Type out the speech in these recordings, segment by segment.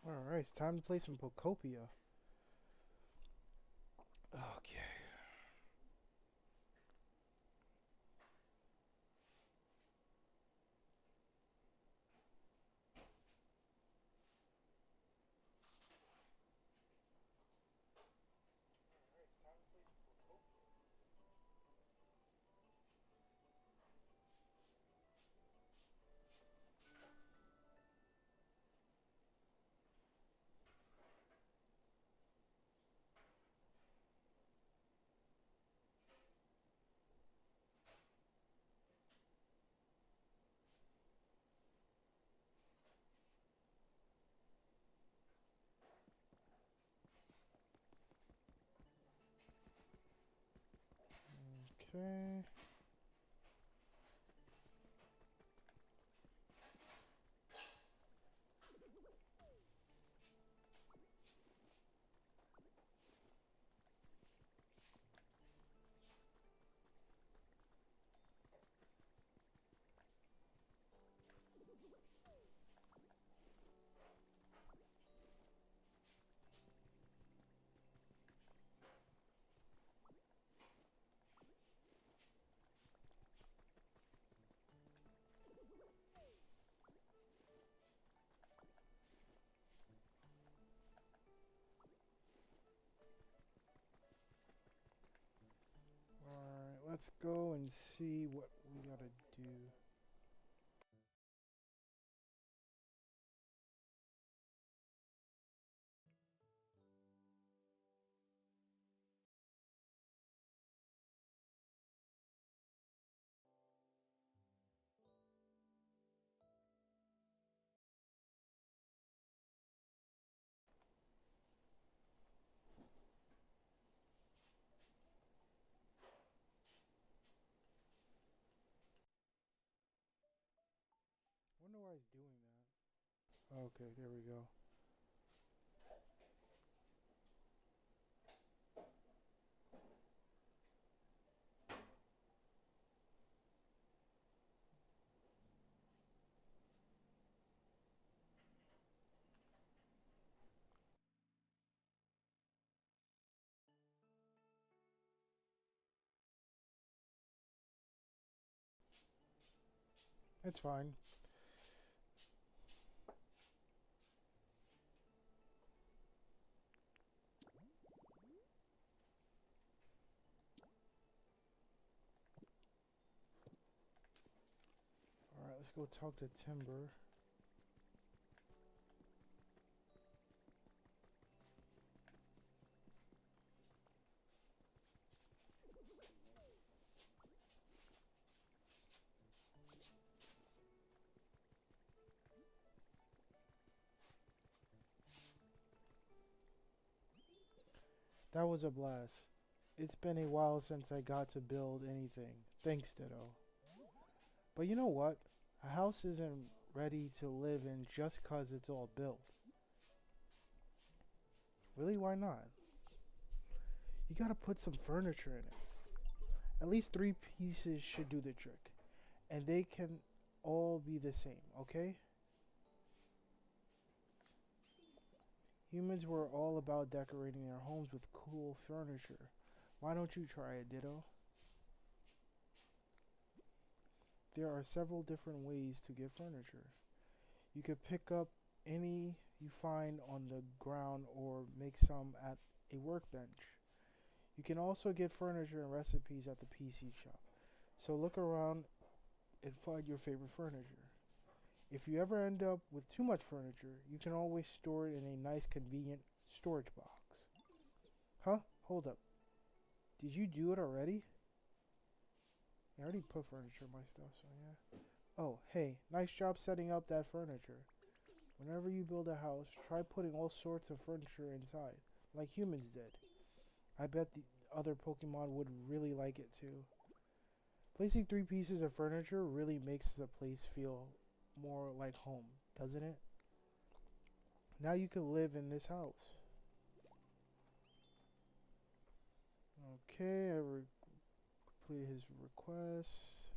Alright, it's time to play some Pokopia. Okay. Okay. Alright, let's go and see what we gotta do. I wonder why he's doing that. Okay, there we go. It's fine. Alright, let's go talk to Timber. That was a blast. It's been a while since I got to build anything. Thanks, Ditto. But you know what? A house isn't ready to live in just 'cause it's all built. Really, why not? You gotta put some furniture in it. At least 3 pieces should do the trick. And they can all be the same, okay? Humans were all about decorating their homes with cool furniture. Why don't you try it, Ditto? There are several different ways to get furniture. You could pick up any you find on the ground or make some at a workbench. You can also get furniture and recipes at the PC shop. So look around and find your favorite furniture. If you ever end up with too much furniture, you can always store it in a nice convenient storage box. Huh? Hold up. Did you do it already? I already put furniture in my stuff, so yeah. Oh, hey, nice job setting up that furniture. Whenever you build a house, try putting all sorts of furniture inside, like humans did. I bet the other Pokemon would really like it too. Placing 3 pieces of furniture really makes the place feel more like home, doesn't it? Now you can live in this house. Okay, I completed his request.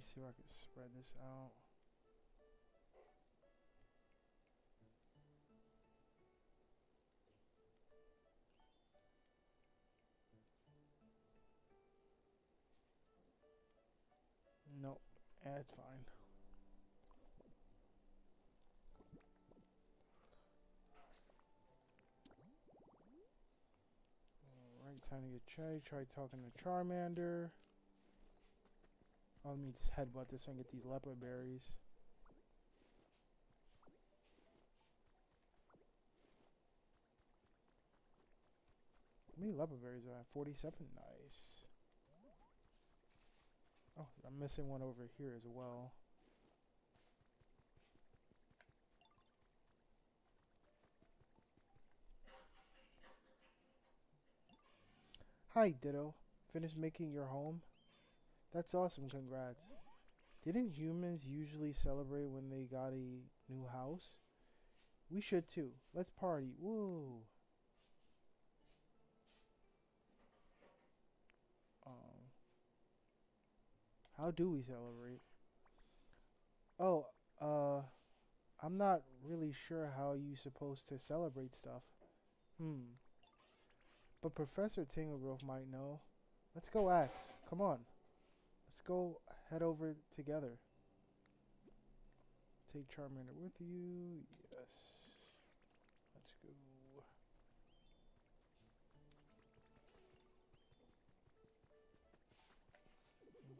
me see if I can spread this out. Nope, that's fine. Alright, time to get Chai. Try talking to Charmander. Oh, let me just headbutt this and get these leopard berries. How many leopard berries are I have? 47. Nice. Oh, I'm missing one over here as well. Hi, Ditto. Finished making your home? That's awesome, congrats. Didn't humans usually celebrate when they got a new house? We should too. Let's party. Woo! Um, how do we celebrate? Oh, I'm not really sure how you supposed to celebrate stuff. But Professor Tinglegrove might know. Let's go ask. Come on. Let's go head over together. Take Charmander with you. Yes. Let's go.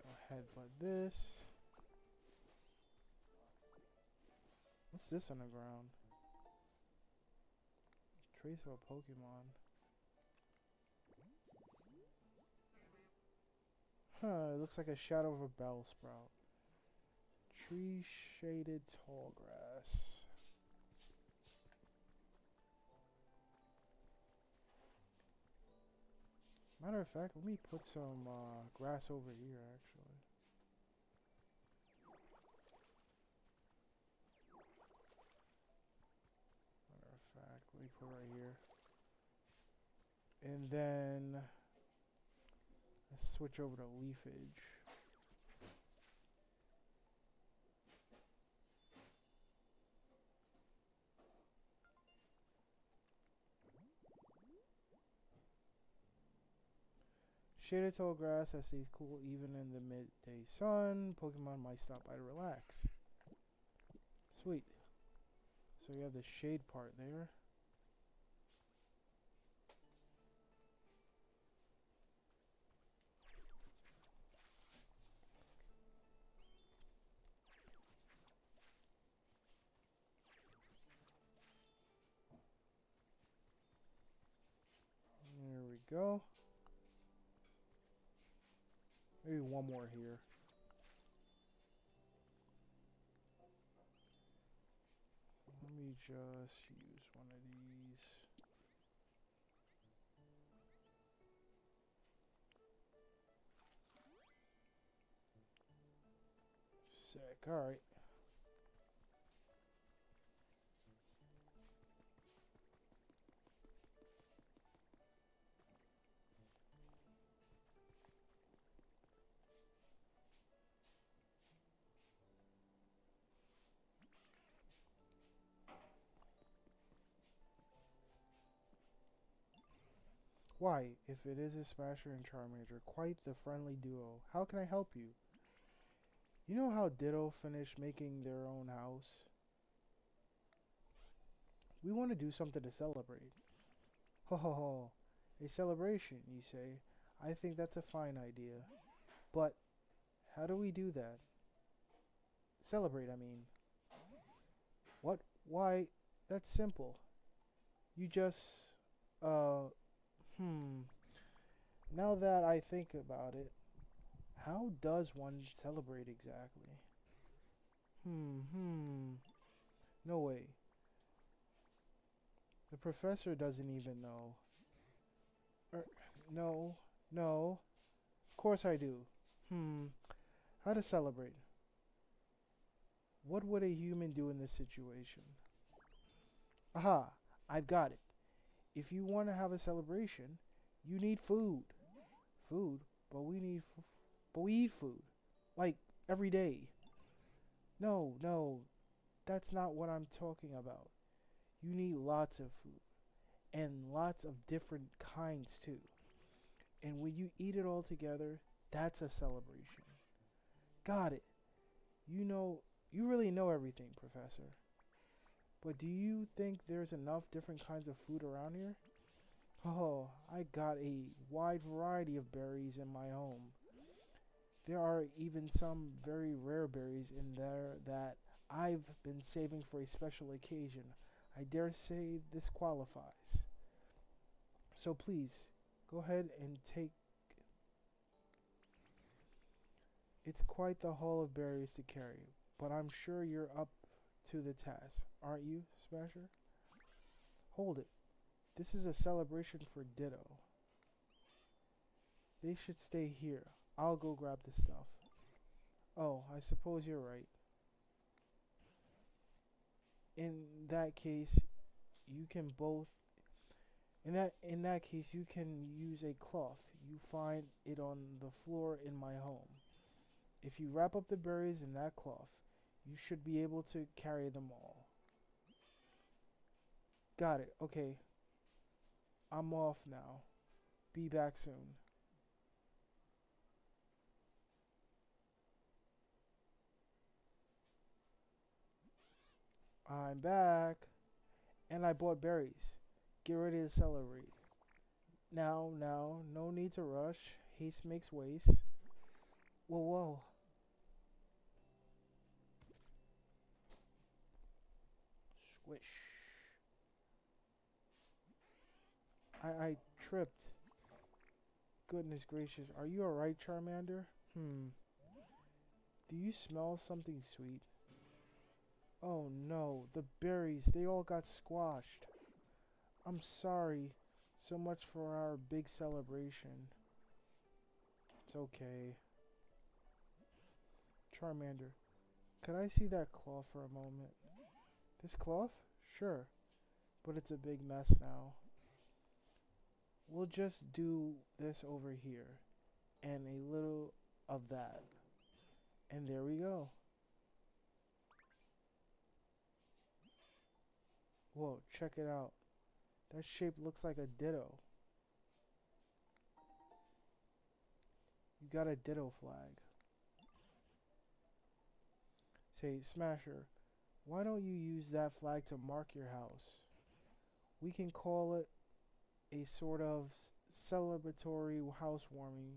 Go headbutt this. What's this on the ground? Trace of a Pokemon. Huh, it looks like a shadow of a Bellsprout. Tree shaded tall grass. Matter of fact, let me put some grass over here actually. Matter of fact, let me put it right here. And then let's switch over to leafage. Shaded tall grass that stays cool even in the midday sun. Pokemon might stop by to relax. Sweet. So you have the shade part there. There we go. Maybe one more here. Let me just use one of these. Sick. Alright. Why, if it is a Smasher and Charmander, quite the friendly duo. How can I help you? You know how Ditto finished making their own house? We want to do something to celebrate. Ho ho ho. A celebration, you say? I think that's a fine idea. But, how do we do that? Celebrate, I mean. What? Why, that's simple. You just, Now that I think about it, how does one celebrate exactly? No way. The professor doesn't even know. No, no. Of course I do. How to celebrate? What would a human do in this situation? Aha, I've got it. If you want to have a celebration, you need food. Food? But we eat food. Like, every day. No, no, that's not what I'm talking about. You need lots of food and lots of different kinds too. And when you eat it all together, that's a celebration. Got it. You know, you really know everything, Professor. But do you think there's enough different kinds of food around here? Oh, I got a wide variety of berries in my home. There are even some very rare berries in there that I've been saving for a special occasion. I dare say this qualifies. So please, go ahead and take. It's quite the haul of berries to carry, but I'm sure you're up to the task, aren't you, Smasher? Hold it. This is a celebration for Ditto. They should stay here. I'll go grab the stuff. Oh, I suppose you're right. In that case, you can both in that case you can use a cloth. You find it on the floor in my home. If you wrap up the berries in that cloth, you should be able to carry them all. Got it. Okay. I'm off now. Be back soon. I'm back. And I bought berries. Get ready to celebrate. Now, no need to rush. Haste makes waste. Whoa, whoa. Squish. I tripped. Goodness gracious. Are you alright, Charmander? Do you smell something sweet? Oh no, the berries, they all got squashed. I'm sorry. So much for our big celebration. It's okay. Charmander, could I see that cloth for a moment? This cloth? Sure, but it's a big mess now. We'll just do this over here, and a little of that. And there we go. Whoa, check it out. That shape looks like a ditto. You got a ditto flag. Say, Smasher, why don't you use that flag to mark your house? We can call it a sort of celebratory housewarming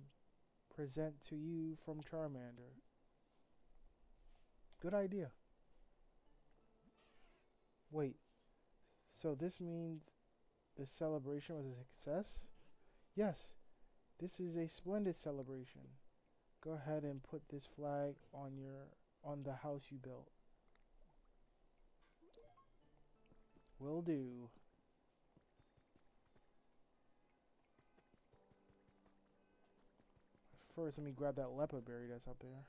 present to you from Charmander. Good idea. Wait, so this means the celebration was a success? Yes, this is a splendid celebration. Go ahead and put this flag on the house you built. Will do. First, let me grab that leopard berry that's up there.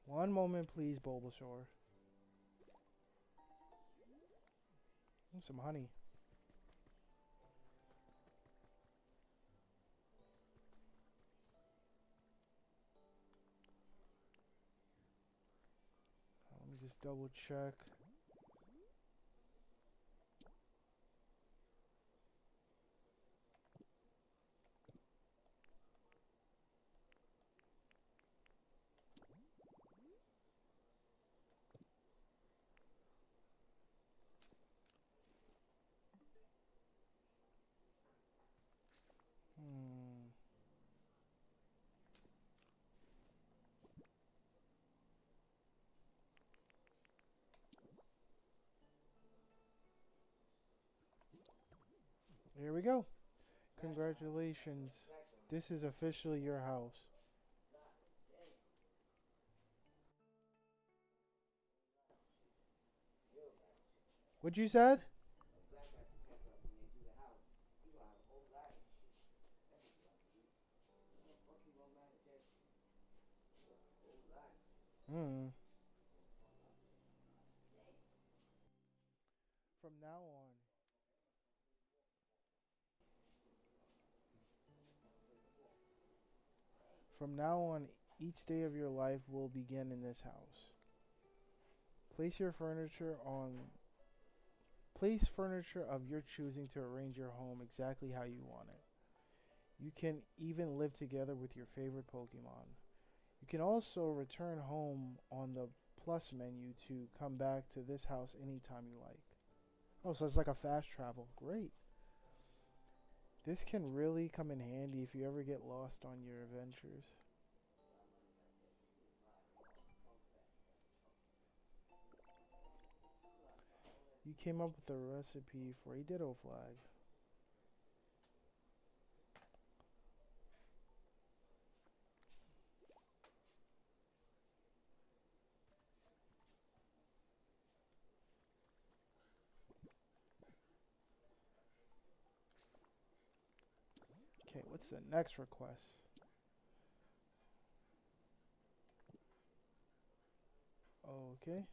One moment, please, Bulbasaur. Some honey. Let me just double check. Hmm. Here we go. Congratulations. This is officially your house. What you said? Hmm. From now on, from now on, each day of your life will begin in this house. Place your furniture on. Place furniture of your choosing to arrange your home exactly how you want it. You can even live together with your favorite Pokemon. You can also return home on the plus menu to come back to this house anytime you like. Oh, so it's like a fast travel. Great. This can really come in handy if you ever get lost on your adventures. You came up with a recipe for a Ditto flag. Okay, what's the next request? Okay.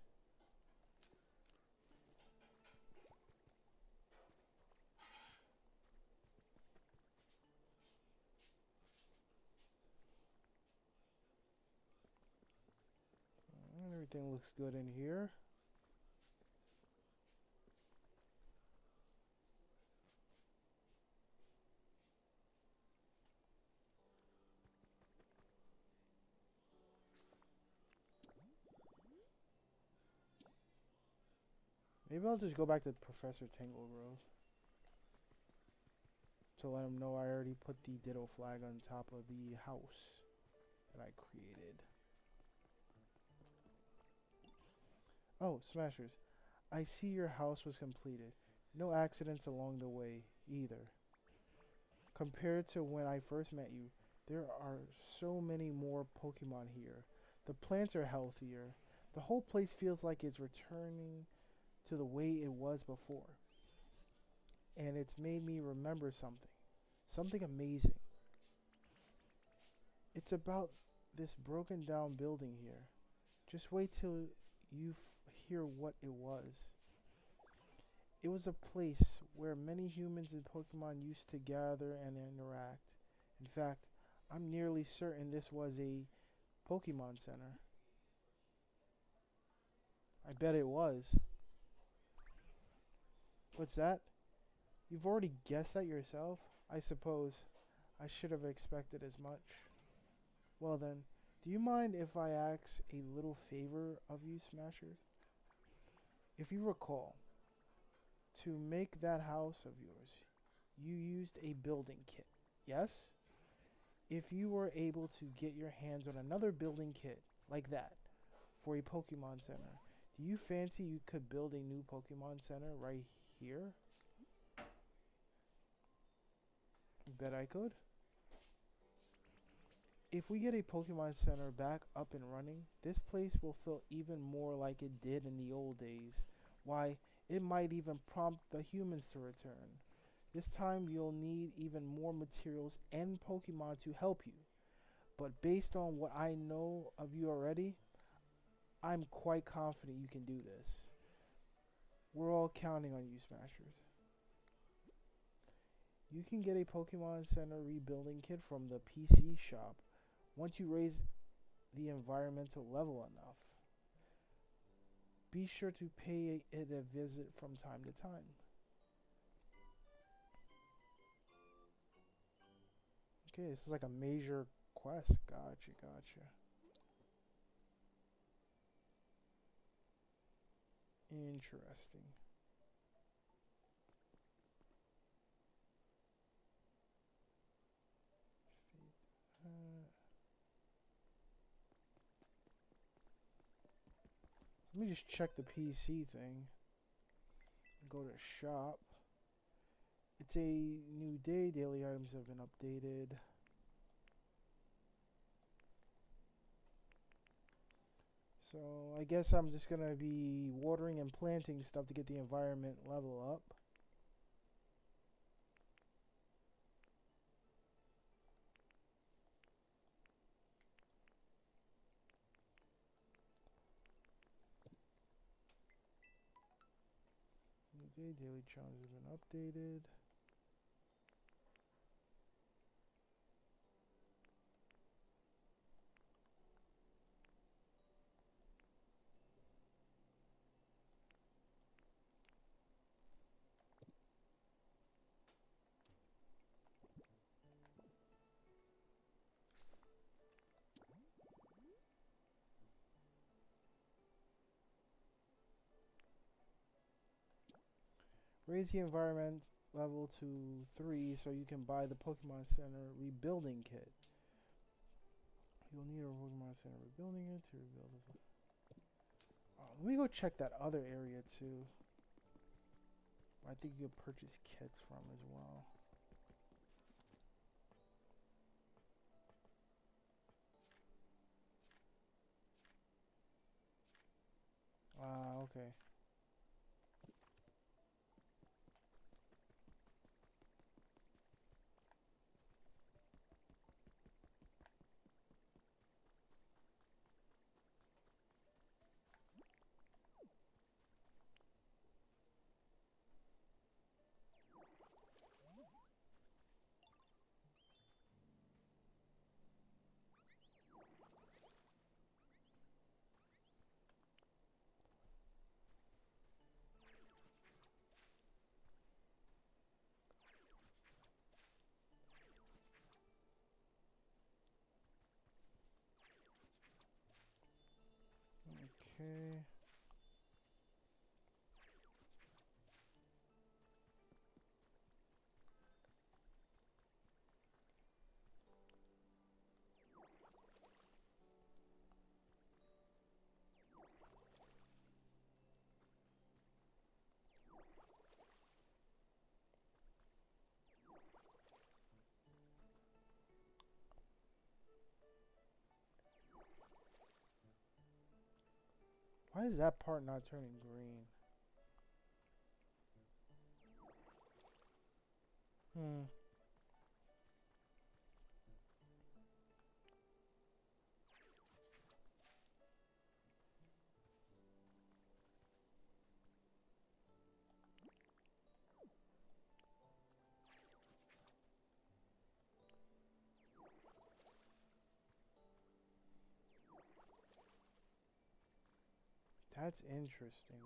Everything looks good in here. Maybe I'll just go back to Professor Tanglegrove to let him know I already put the Ditto flag on top of the house that I created. Oh, Smashers, I see your house was completed. No accidents along the way, either. Compared to when I first met you, there are so many more Pokemon here. The plants are healthier. The whole place feels like it's returning to the way it was before. And it's made me remember something. Something amazing. It's about this broken down building here. Just wait till you hear what it was. It was a place where many humans and Pokemon used to gather and interact. In fact, I'm nearly certain this was a Pokemon Center. I bet it was. What's that? You've already guessed that yourself? I suppose I should have expected as much. Well then, do you mind if I ask a little favor of you, Smashers? If you recall, to make that house of yours, you used a building kit, yes? If you were able to get your hands on another building kit like that for a Pokemon Center, do you fancy you could build a new Pokemon Center right here? Bet I could. If we get a Pokemon Center back up and running, this place will feel even more like it did in the old days. Why, it might even prompt the humans to return. This time you'll need even more materials and Pokemon to help you. But based on what I know of you already, I'm quite confident you can do this. We're all counting on you, Smashers. You can get a Pokemon Center rebuilding kit from the PC shop once you raise the environmental level enough. Be sure to pay it a visit from time to time. Okay, this is like a major quest. Gotcha, gotcha. Interesting. Let me just check the PC thing. Go to shop. It's a new day. Daily items have been updated. So I guess I'm just gonna be watering and planting stuff to get the environment level up. Okay, daily challenge has been updated. Raise the environment level to 3 so you can buy the Pokemon Center rebuilding kit. You'll need a Pokemon Center rebuilding it to rebuild it. Let me go check that other area too. I think you can purchase kits from as well. Okay. Okay. Why is that part not turning green? Hmm. That's interesting.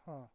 Huh.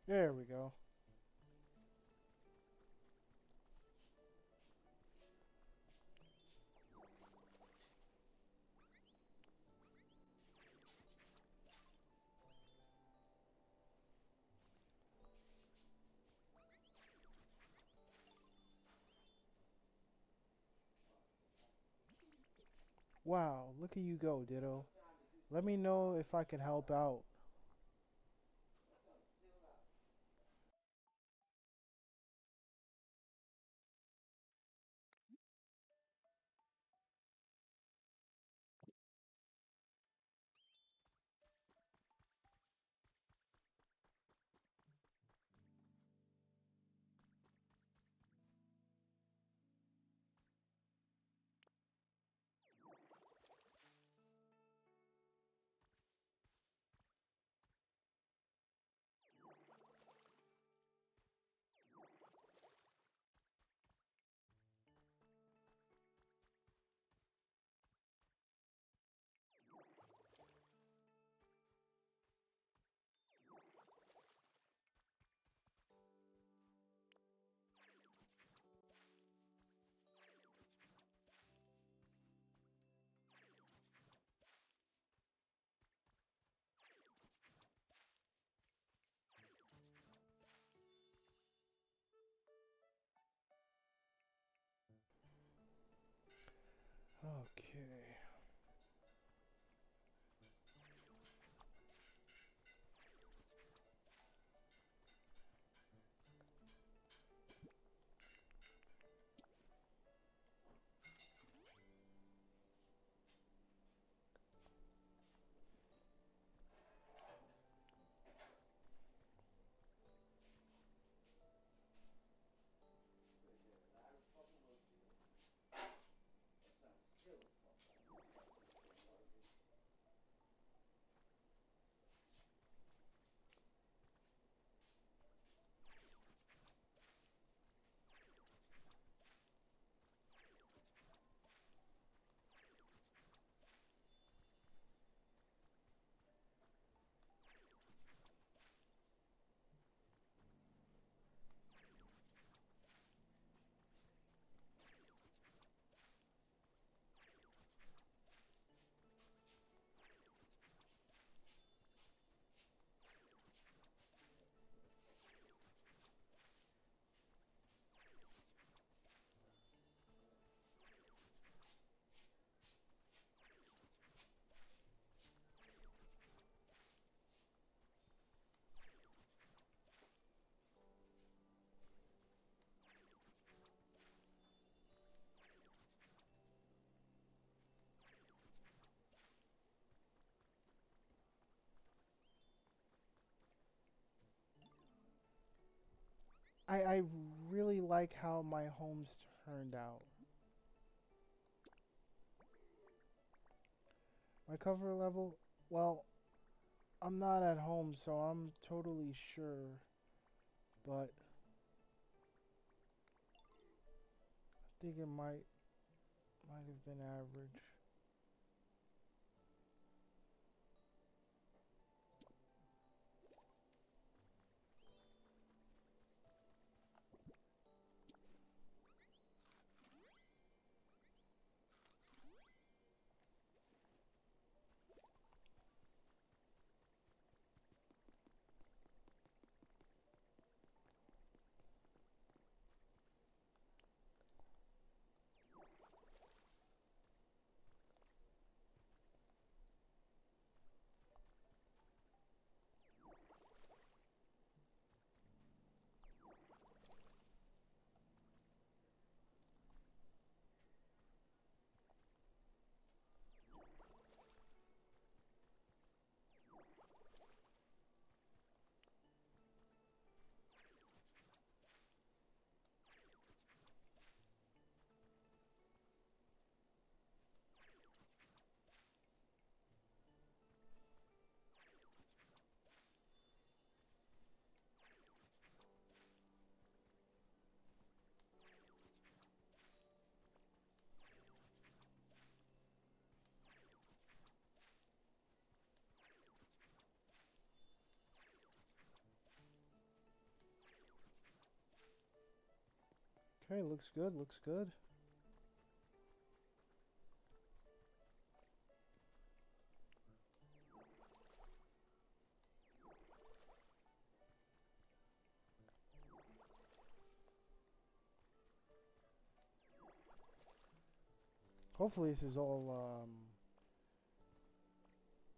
There we go. Wow, look at you go, Ditto. Let me know if I can help out. Okay. I really like how my homes turned out. My cover level, well, I'm not at home, so I'm totally sure, but I think it might have been average. Okay, looks good, looks good. Hopefully this is all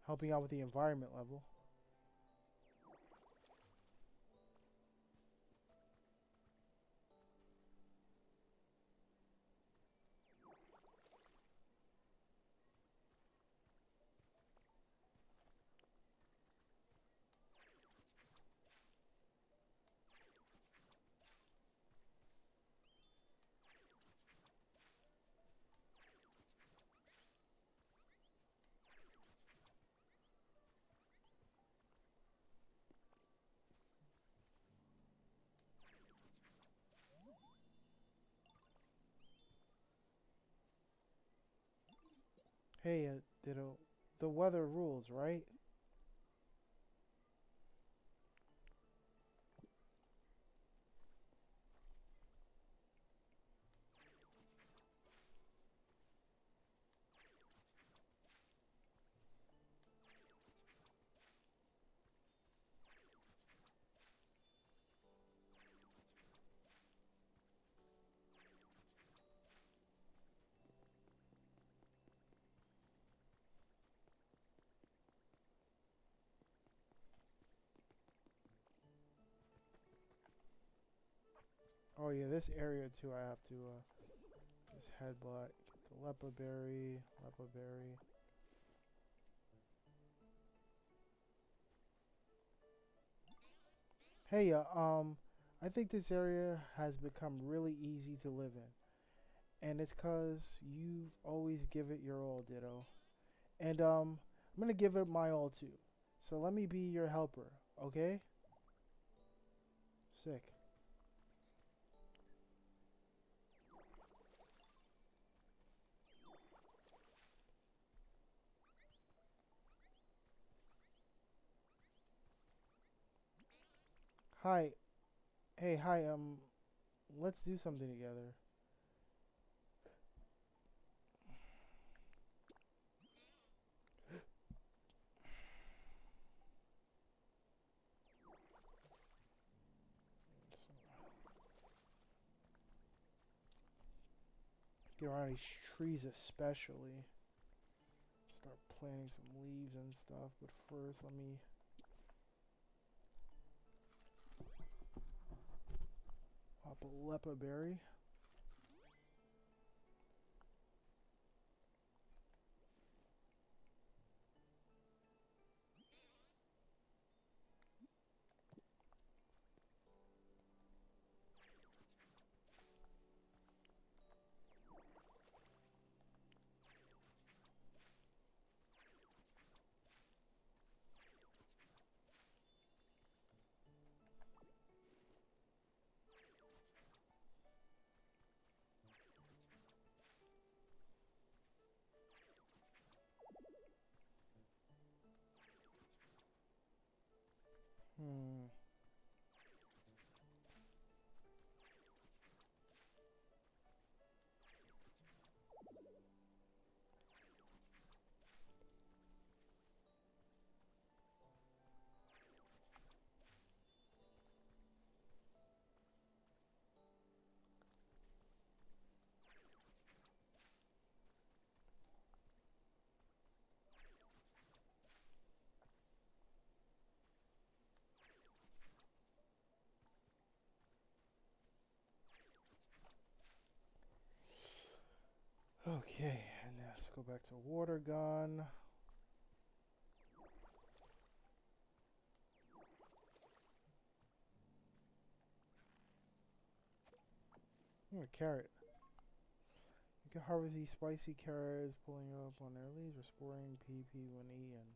helping out with the environment level. Hey, the weather rules, right? Oh yeah, this area too. I have to just headbutt. Get the lepa berry. Lepa berry. Hey, I think this area has become really easy to live in, and it's cause you've always give it your all, Ditto. And I'm gonna give it my all too. So let me be your helper, okay? Sick. Hi. Hey, hi. Let's do something together. Get around these trees, especially. Start planting some leaves and stuff. But first, let me pop a lepa berry. Hmm. Okay, and now let's go back to water gun. A carrot. You can harvest these spicy carrots, pulling up on their leaves, restoring PP when eaten.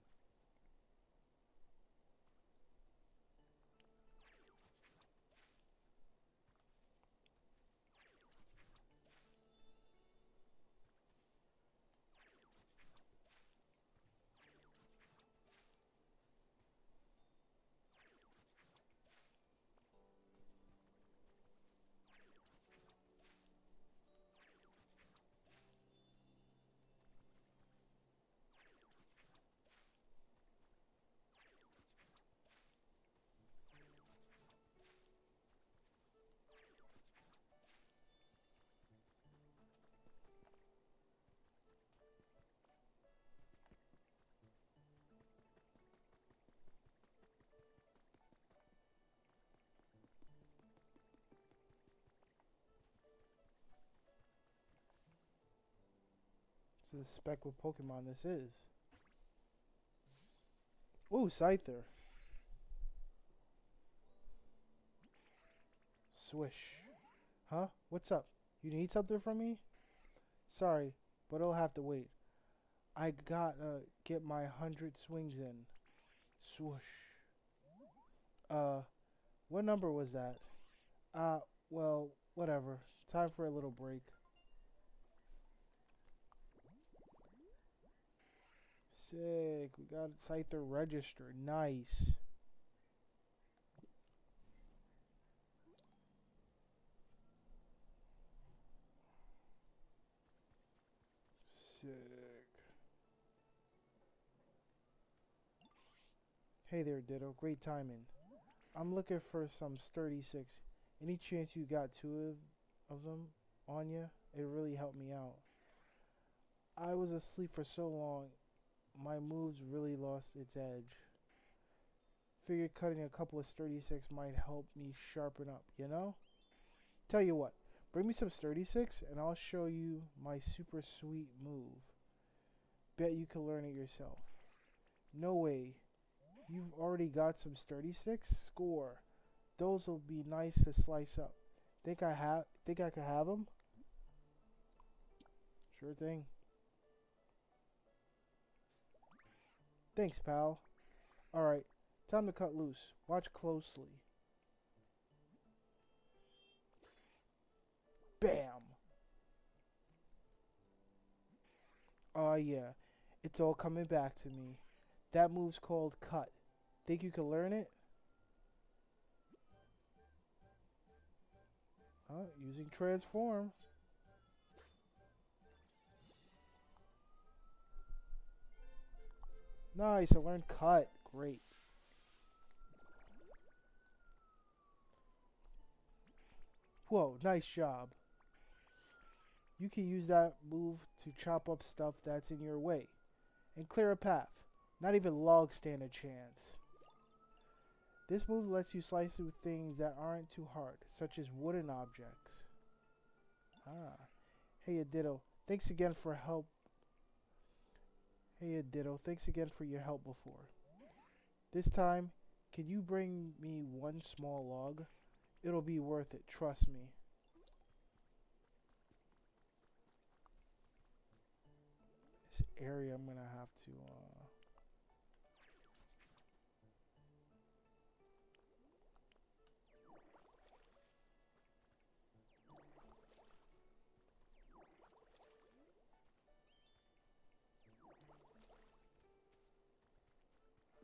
So the spec what Pokemon this is. Ooh, Scyther. Swish. Huh? What's up? You need something from me? Sorry, but it'll have to wait. I gotta get my 100 swings in. Swoosh. Uh, what number was that? Well, whatever. Time for a little break. Sick. We got Scyther registered. Nice. Sick. Hey there, Ditto. Great timing. I'm looking for some sturdy six. Any chance you got two of them on you? It really helped me out. I was asleep for so long, my moves really lost its edge. Figured cutting a couple of sturdy six might help me sharpen up, you know? Tell you what, bring me some sturdy sticks and I'll show you my super sweet move. Bet you can learn it yourself. No way. You've already got some sturdy sticks? Score. Those will be nice to slice up. Think I could have them? Sure thing. Thanks, pal. Alright, time to cut loose. Watch closely. Bam! Oh yeah, it's all coming back to me. That move's called cut. Think you can learn it? Using transform. Nice, I learned cut. Great. Whoa, nice job. You can use that move to chop up stuff that's in your way and clear a path. Not even logs stand a chance. This move lets you slice through things that aren't too hard, such as wooden objects. Hey Ditto, thanks again for help. Hey Ditto, thanks again for your help before. This time, can you bring me one small log? It'll be worth it, trust me. This area I'm gonna have to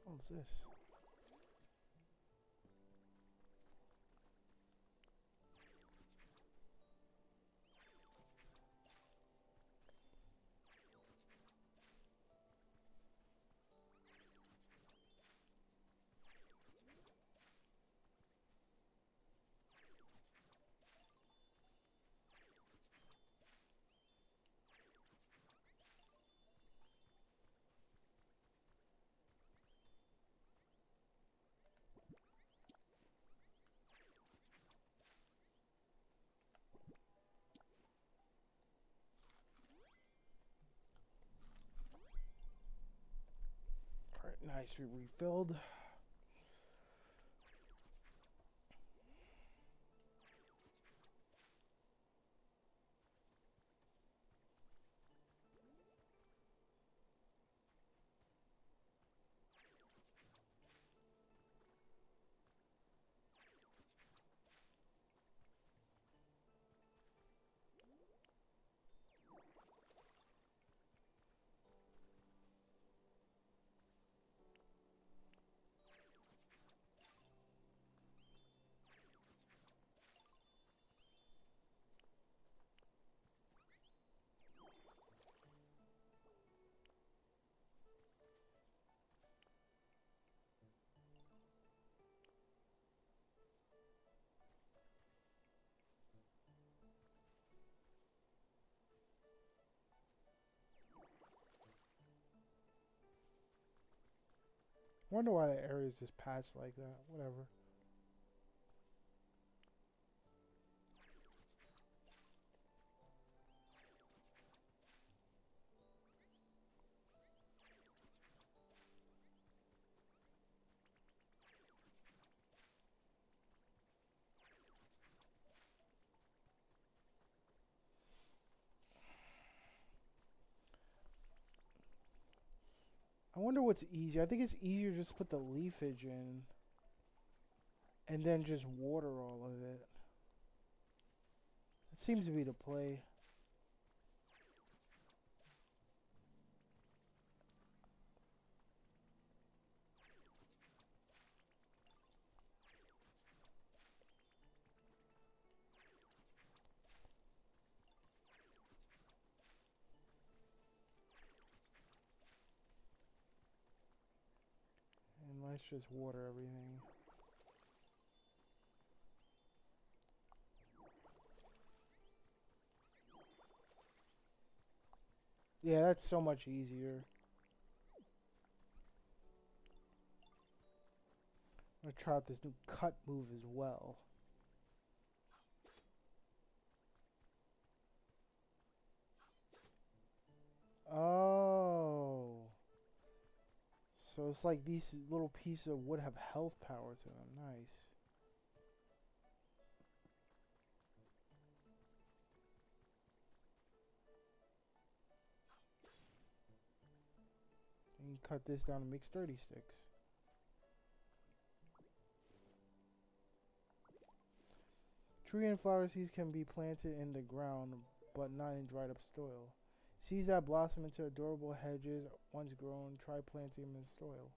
what's this? Alright, nice, we refilled. Wonder why the area is just patched like that. Whatever. I wonder what's easier. I think it's easier just to put the leafage in and then just water all of it. It seems to be the play. And let's just water everything. Yeah, that's so much easier. I'm gonna try out this new cut move as well. So it's like these little pieces of wood have health power to them. Nice. And you cut this down and make sturdy sticks. Tree and flower seeds can be planted in the ground, but not in dried up soil. Seeds that blossom into adorable hedges, once grown, try planting them in soil.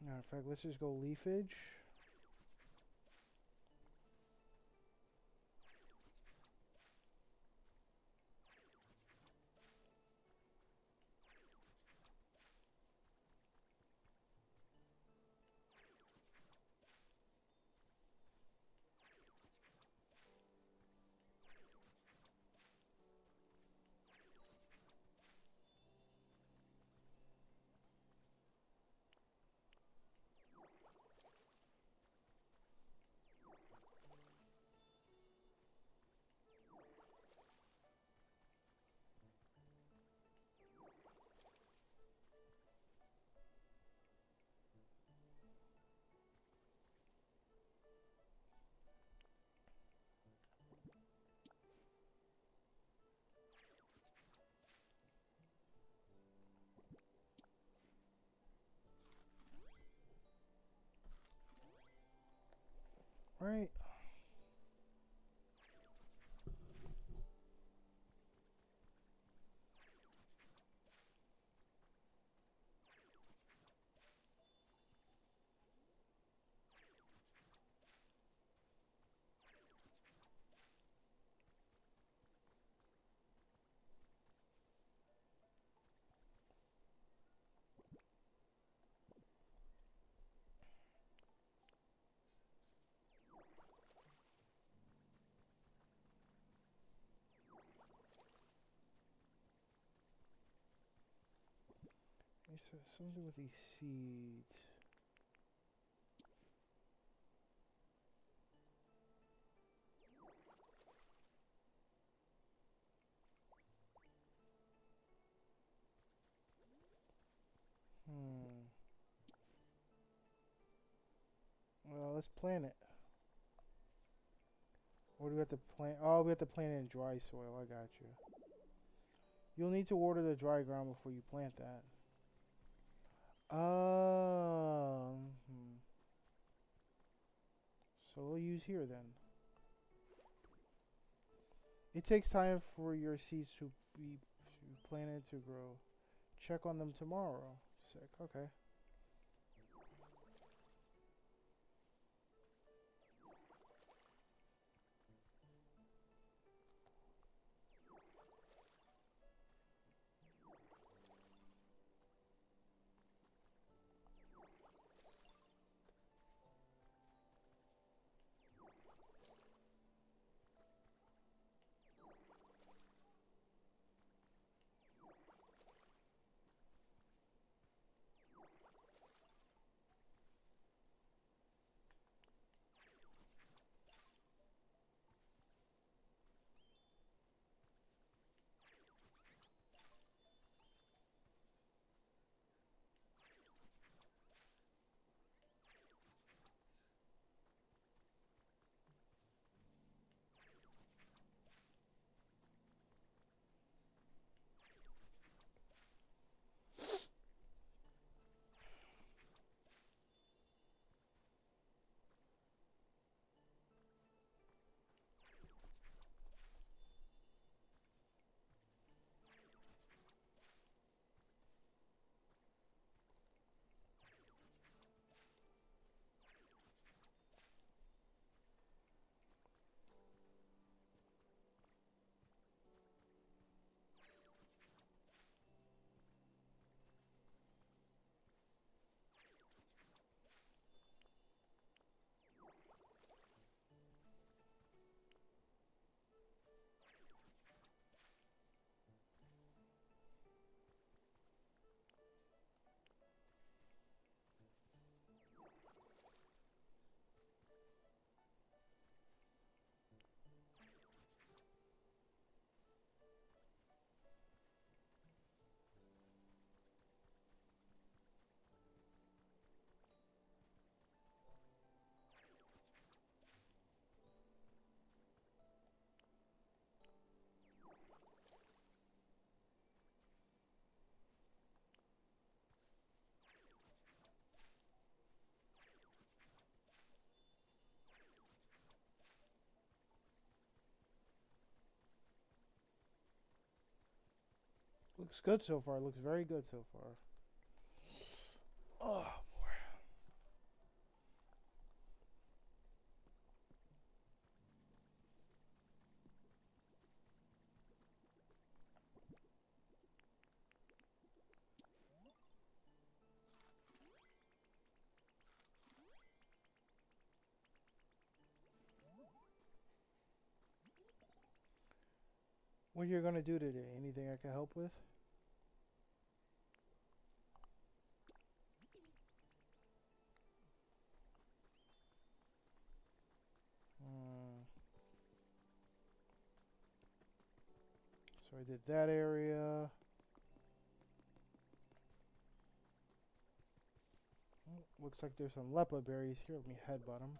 Matter of fact, let's just go leafage. Right. It says something with these seeds. Hmm. Well, let's plant it. Or do we have to plant? Oh, we have to plant it in dry soil. I got you. You'll need to water the dry ground before you plant that. Hmm. So we'll use here then. It takes time for your seeds to be planted to grow. Check on them tomorrow. Sick. Okay. Looks good so far. Looks very good so far. Oh, boy. What you're gonna do today? Anything I can help with? So I did that area. Looks like there's some lepa berries here. Let me headbutt them.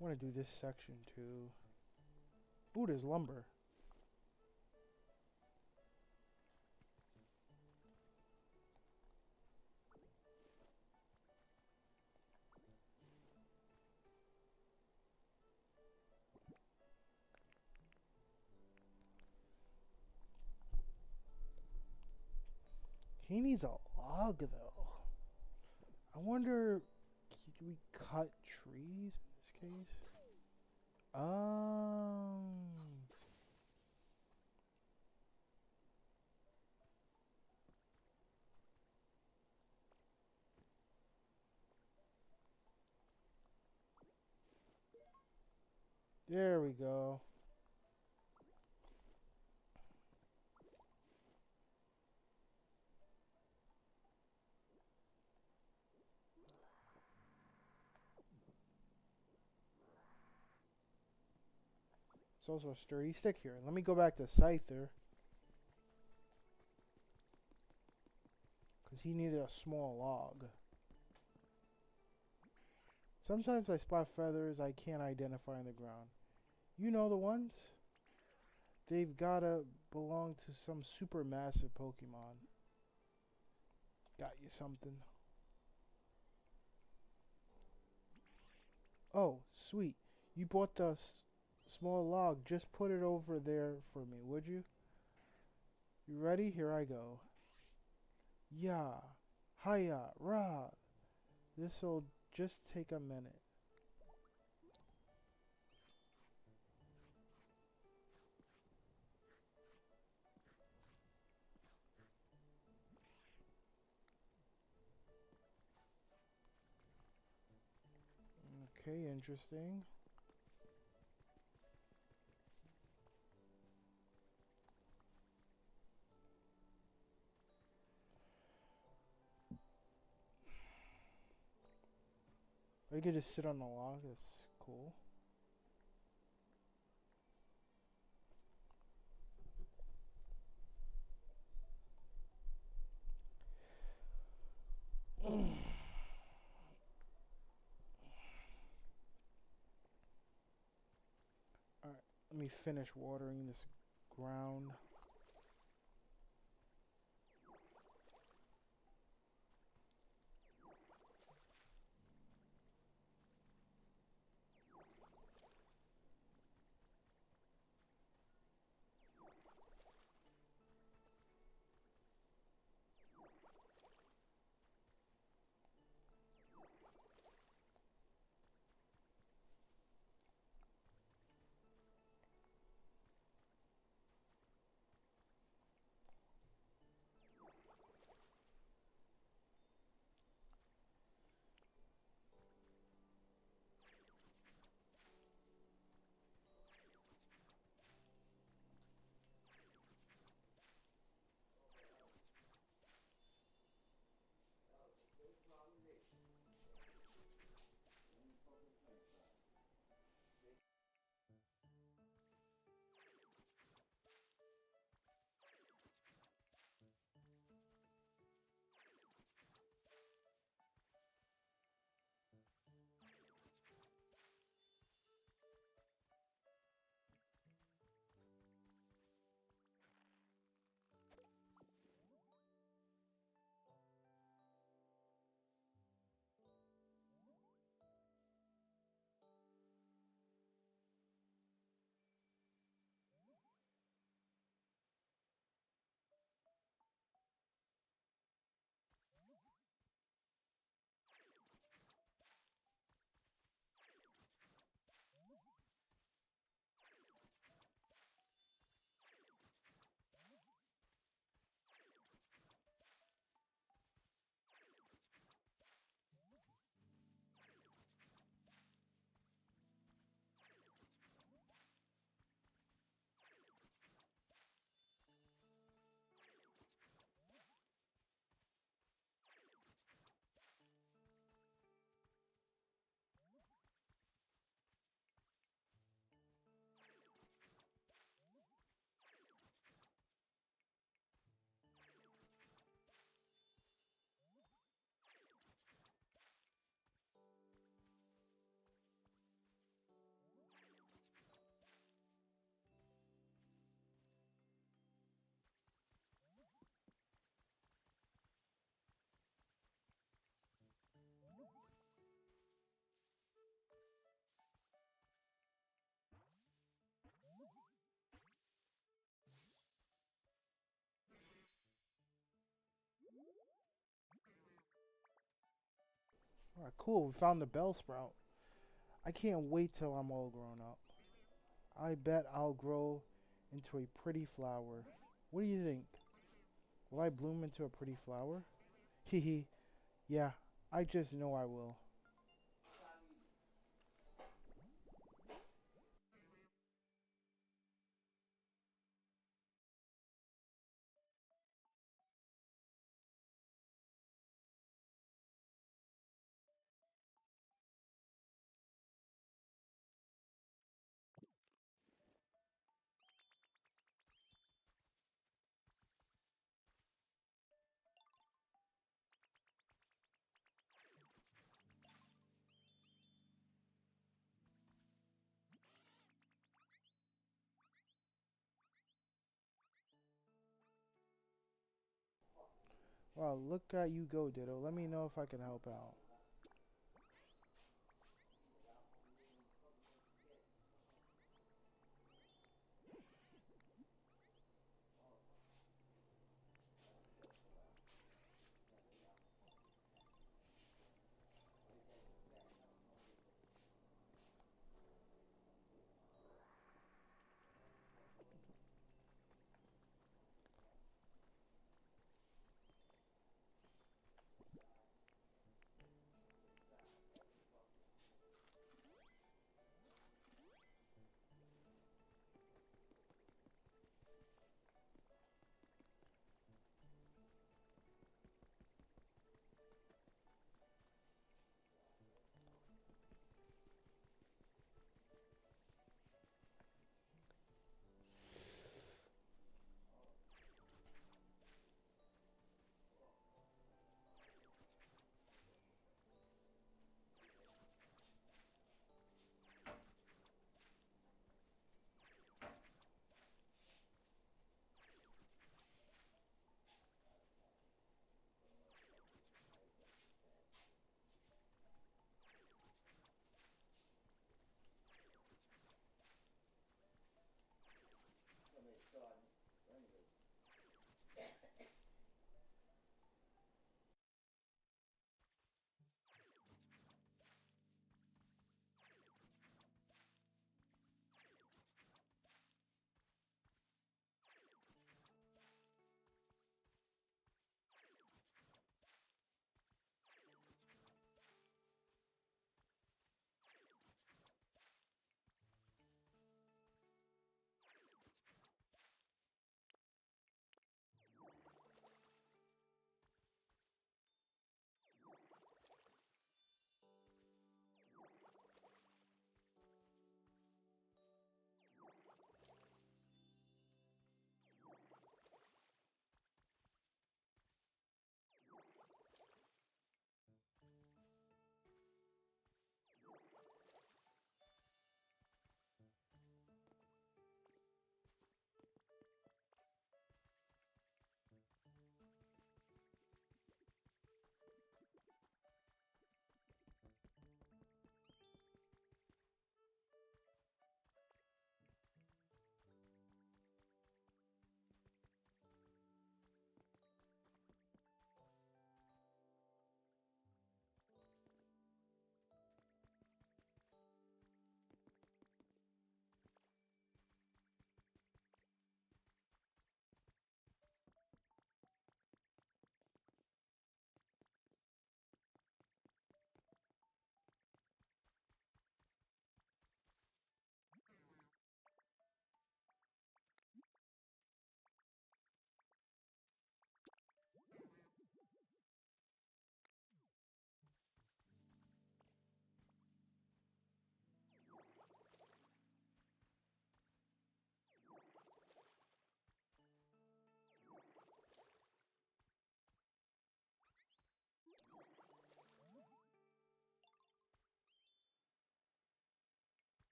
I want to do this section too. Ooh, there's lumber. He needs a log though. I wonder, do we cut trees in this case? There we go. It's also a sturdy stick here. Let me go back to Scyther. Because he needed a small log. Sometimes I spot feathers I can't identify on the ground. You know the ones? They've gotta belong to some supermassive Pokemon. Got you something. Oh, sweet. You bought the small log. Just put it over there for me, would you? You ready? Here I go. Yeah. Hiya. Rah. This'll just take a minute. Okay, interesting. Or you could just sit on the log. That's cool. Alright, let me finish watering this ground. Alright, cool. We found the bell sprout. I can't wait till I'm all grown up. I bet I'll grow into a pretty flower. What do you think? Will I bloom into a pretty flower? Hee hee. Yeah, I just know I will. Wow, look at you go, Ditto. Let me know if I can help out.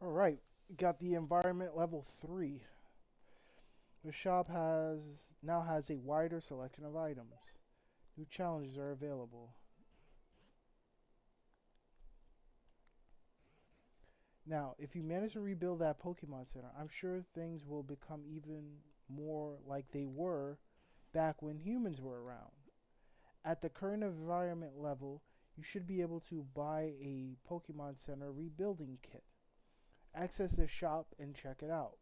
Alright, got the environment level 3. The shop now has a wider selection of items. New challenges are available. Now, if you manage to rebuild that Pokemon Center, I'm sure things will become even more like they were back when humans were around. At the current environment level, you should be able to buy a Pokemon Center rebuilding kit. Access the shop and check it out.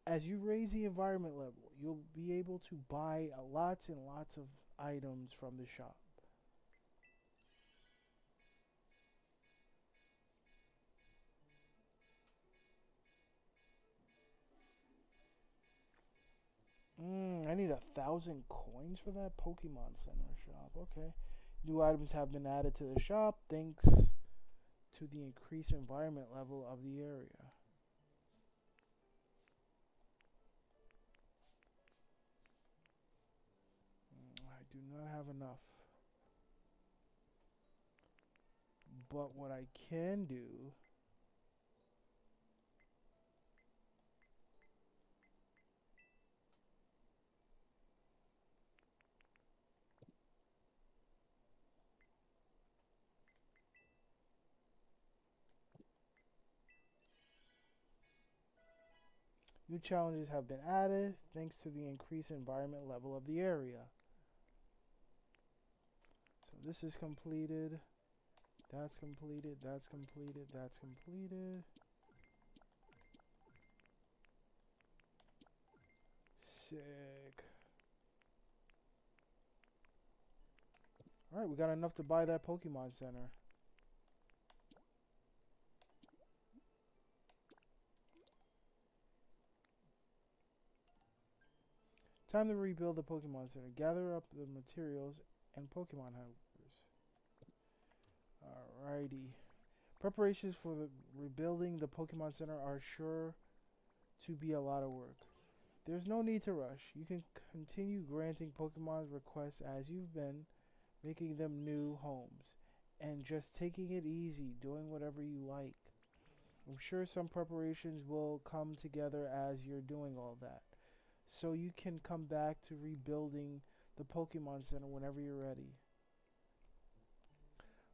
As you raise the environment level, you'll be able to buy lots and lots of items from the shop. I need 1,000 coins for that Pokemon Center shop. Okay. New items have been added to the shop thanks to the increased environment level of the area. I do not have enough. But what I can do... New challenges have been added thanks to the increased environment level of the area. So this is completed. That's completed. That's completed. That's completed. Sick. Alright, we got enough to buy that Pokemon Center. Time to rebuild the Pokemon Center. Gather up the materials and Pokemon helpers. Alrighty. Preparations for rebuilding the Pokemon Center are sure to be a lot of work. There's no need to rush. You can continue granting Pokemon's requests as you've been, making them new homes, and just taking it easy, doing whatever you like. I'm sure some preparations will come together as you're doing all that, so you can come back to rebuilding the Pokemon Center whenever you're ready.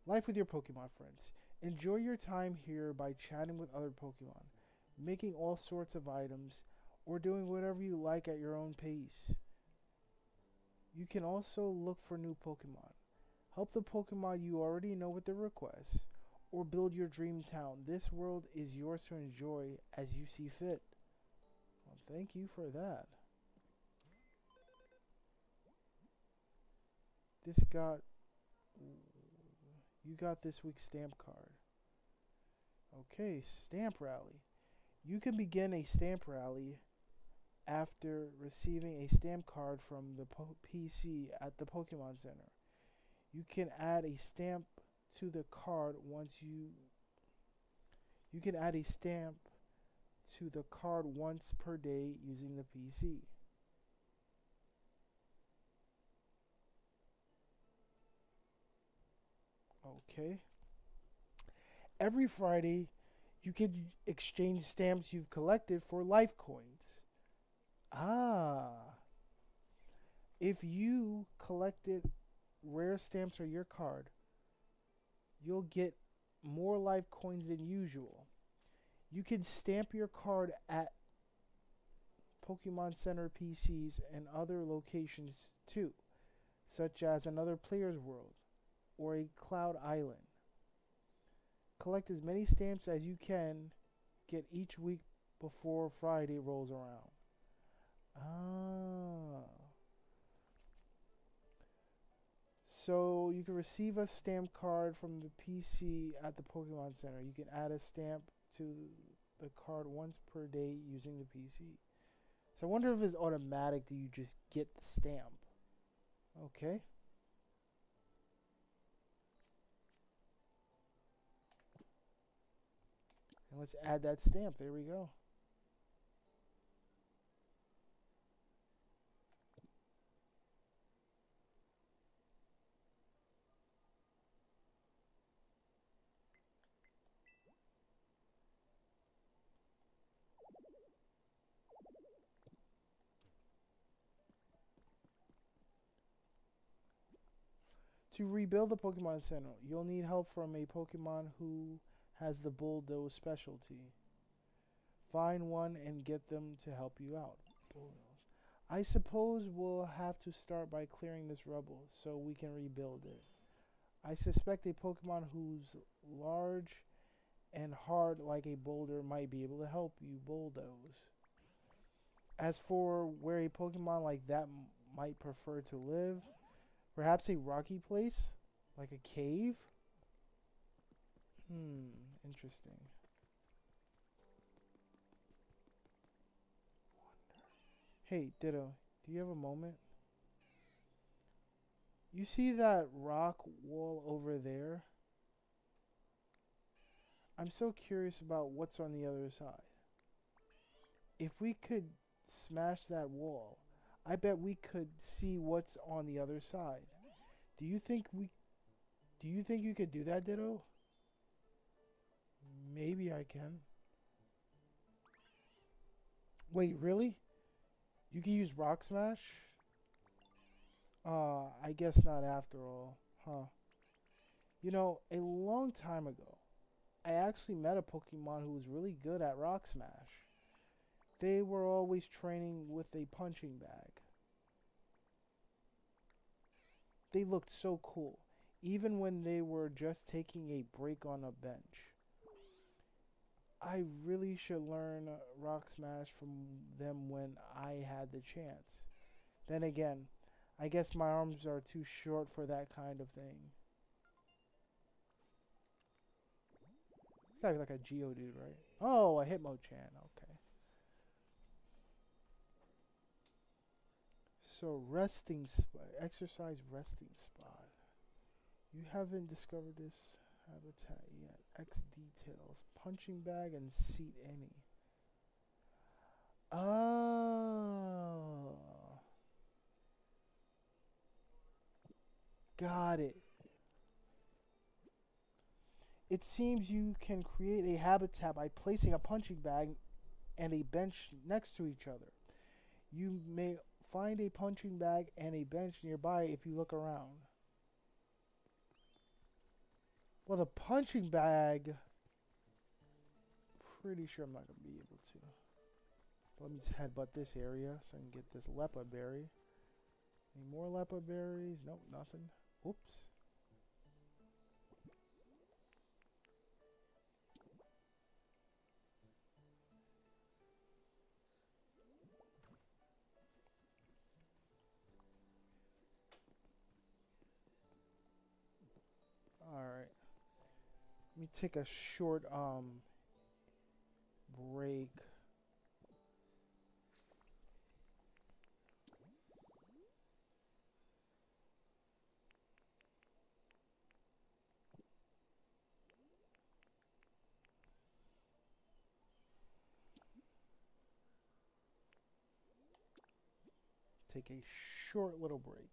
Life with your Pokemon friends. Enjoy your time here by chatting with other Pokemon, making all sorts of items, or doing whatever you like at your own pace. You can also look for new Pokemon. Help the Pokemon you already know with their requests, or build your dream town. This world is yours to enjoy as you see fit. Well, thank you for that. You got this week's stamp card. Okay, stamp rally. You can begin a stamp rally after receiving a stamp card from the PC at the Pokemon Center. You can add a stamp to the card once you can add a stamp to the card once per day using the PC. Okay. Every Friday, you can exchange stamps you've collected for life coins. Ah. If you collected rare stamps on your card, you'll get more life coins than usual. You can stamp your card at Pokemon Center PCs and other locations too, such as another player's world or a cloud island. Collect as many stamps as you can get each week before Friday rolls around. Ah. So you can receive a stamp card from the PC at the Pokemon Center. You can add a stamp to the card once per day using the PC. So I wonder if it's automatic that you just get the stamp. Okay. And let's add that stamp. There we go. To rebuild the Pokemon Center, you'll need help from a Pokemon who has the Bulldoze specialty. Find one and get them to help you out. Bulldoze. I suppose we'll have to start by clearing this rubble so we can rebuild it. I suspect a Pokemon who's large and hard like a boulder might be able to help you bulldoze. As for where a Pokemon like that might prefer to live, perhaps a rocky place? Like a cave? Interesting. Hey, Ditto, do you have a moment? You see that rock wall over there? I'm so curious about what's on the other side. If we could smash that wall, I bet we could see what's on the other side. Do you think you could do that, Ditto? Maybe I can. Wait, really? You can use Rock Smash? I guess not after all. Huh. You know, a long time ago, I actually met a Pokemon who was really good at Rock Smash. They were always training with a punching bag. They looked so cool, even when they were just taking a break on a bench. I really should learn Rock Smash from them when I had the chance. Then again, I guess my arms are too short for that kind of thing. It's like a Geodude, right? Oh, a Hitmonchan. Okay. So exercise resting spot. You haven't discovered this habitat yet. X details. Punching bag and seat any. Oh. Got it. It seems you can create a habitat by placing a punching bag and a bench next to each other. You may find a punching bag and a bench nearby if you look around. Well, the punching bag, pretty sure I'm not going to be able to. Let me just headbutt this area so I can get this Lepa berry. Any more Lepa berries? Nope, nothing. Oops. Alright. Let me take a short break. Take a short little break.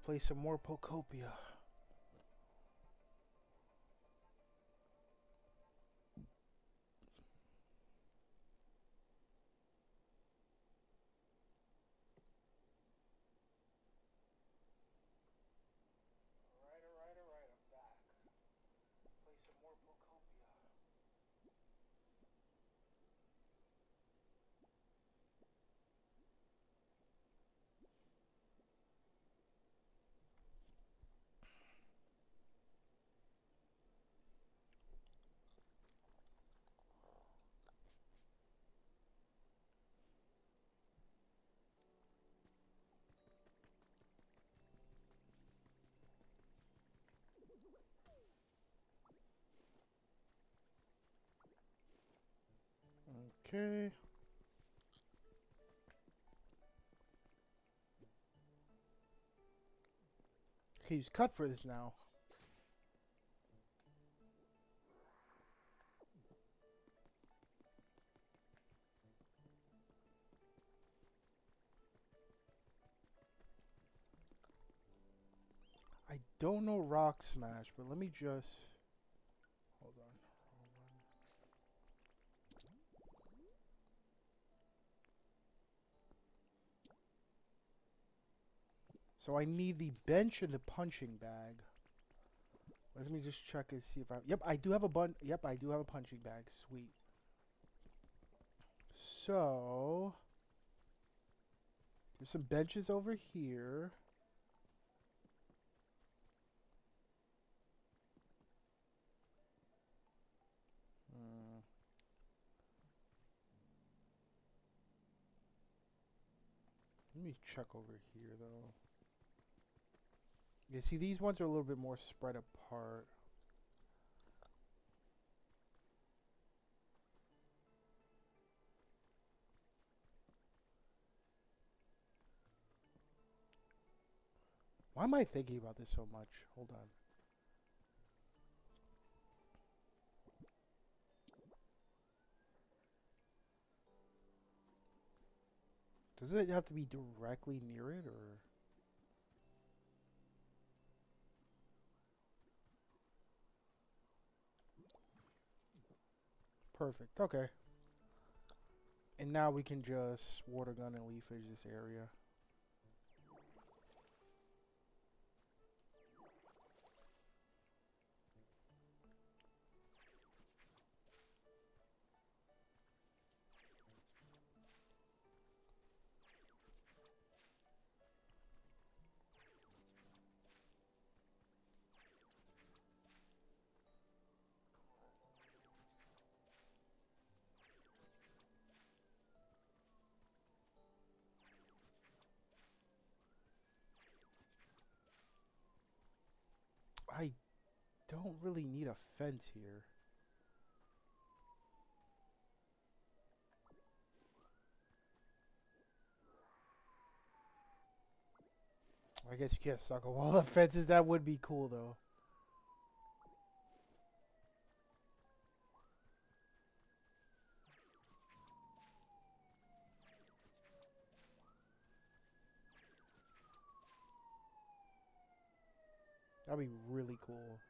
Play some more Pokopia. Alright, I'm back. Play some more Pokopia. Okay. He's cut for this now. I don't know Rock Smash, but let me just... Hold on. So I need the bench and the punching bag. Let me just check and see if I... Yep, I do have a Yep, I do have a punching bag. Sweet. So... There's some benches over here. Let me check over here, though. Yeah, see, these ones are a little bit more spread apart. Why am I thinking about this so much? Hold on. Does it have to be directly near it, or... Perfect, okay. And now we can just water gun and leafage this area. I don't really need a fence here. I guess you can't suck a wall of fences. That would be cool, though. That'd be really cool.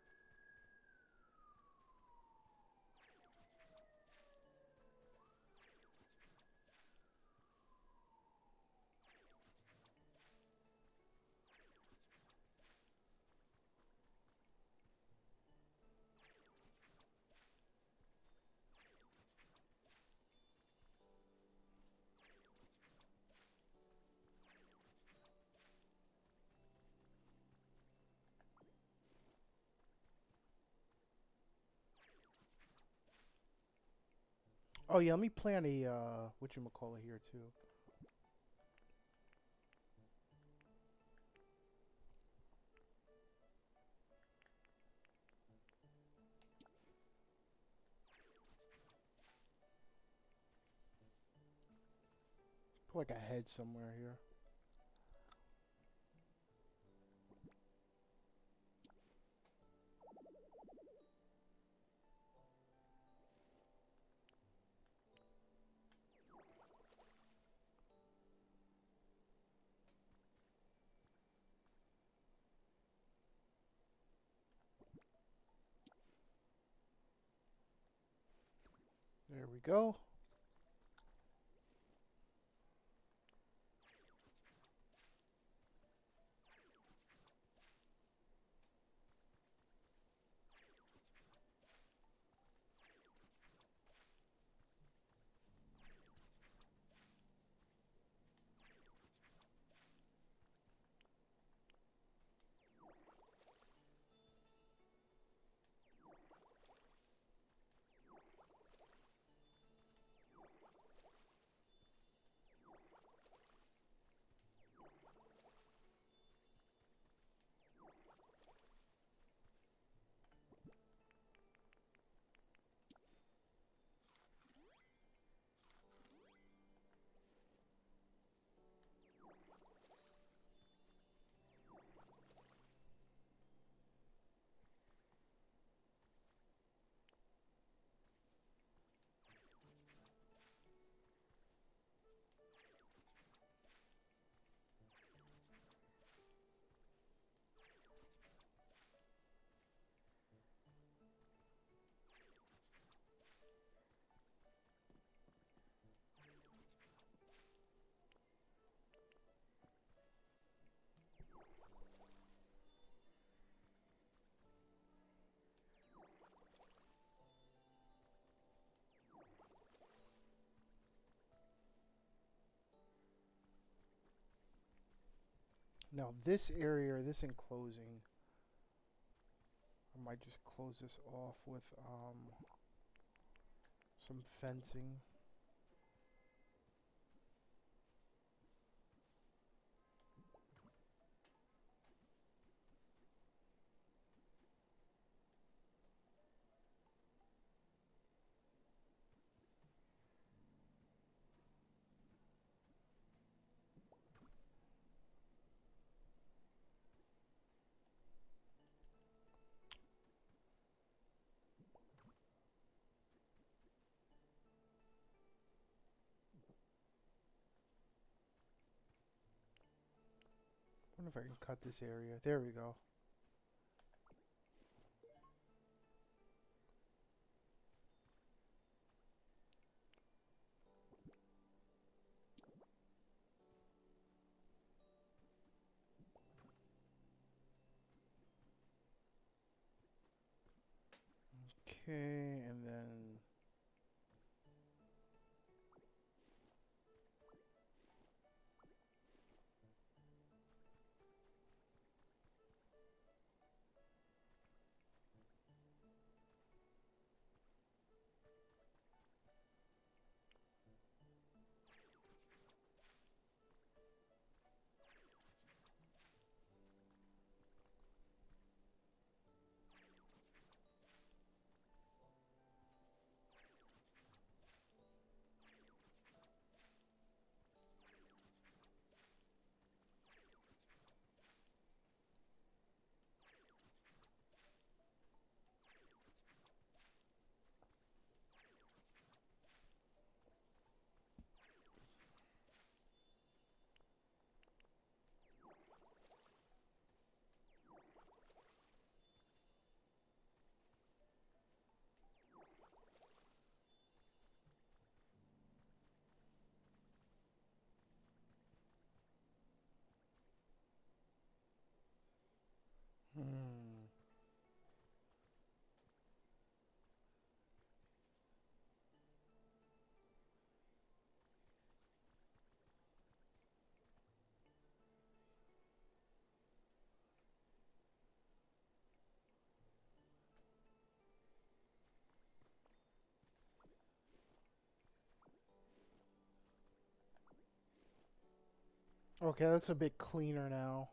Oh yeah, let me plant a whatchamacallit here too. Put like a head somewhere here. There we go. Now this area, this enclosing, I might just close this off with some fencing. I wonder if I can cut this area. There we go. Okay, and then okay, that's a bit cleaner now.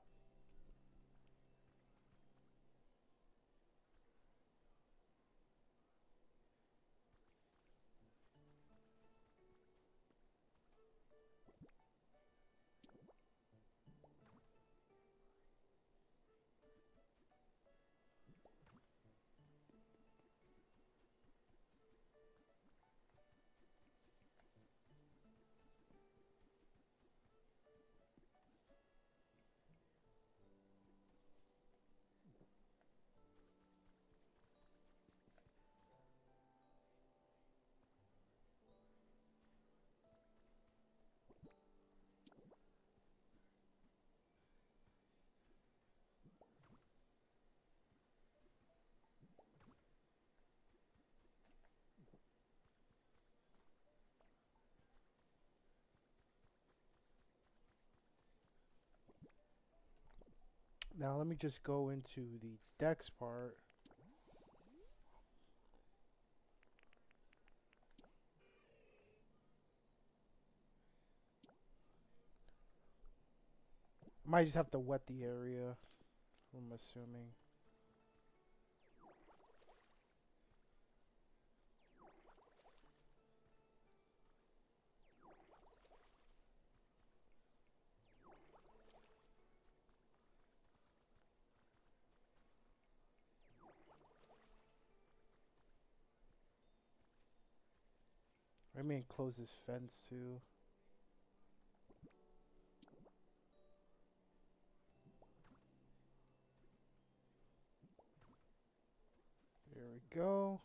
Now let me just go into the dex part. I might just have to wet the area, I'm assuming. I mean, close this fence too. There we go.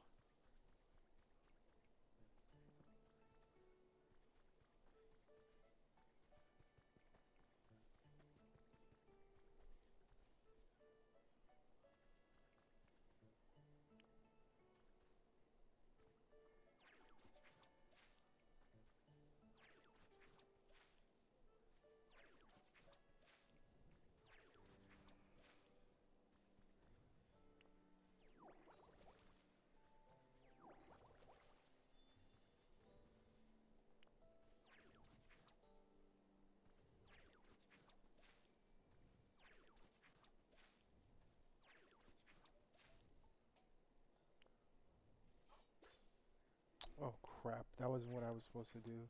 Oh crap, that wasn't what I was supposed to do.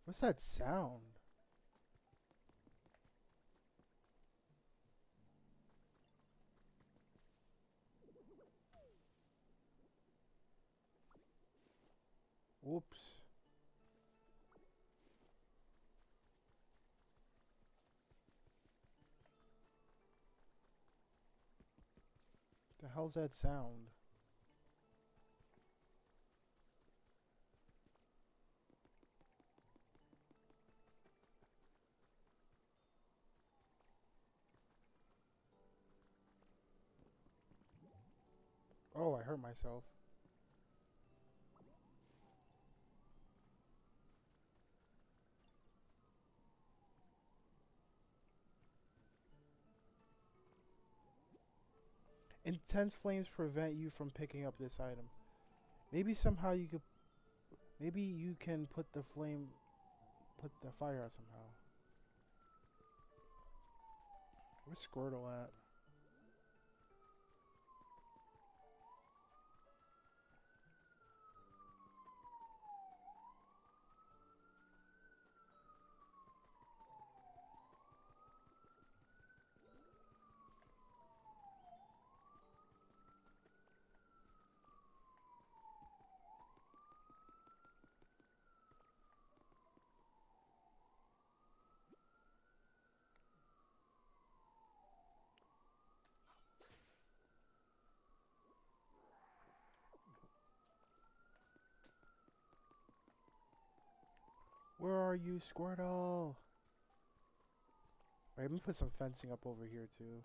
What's that sound? Whoops. The hell's that sound? Oh, I hurt myself. Intense flames prevent you from picking up this item. Maybe somehow you could. Maybe you can put the fire out somehow. Where's Squirtle at? Where are you, Squirtle? Wait, let me put some fencing up over here too.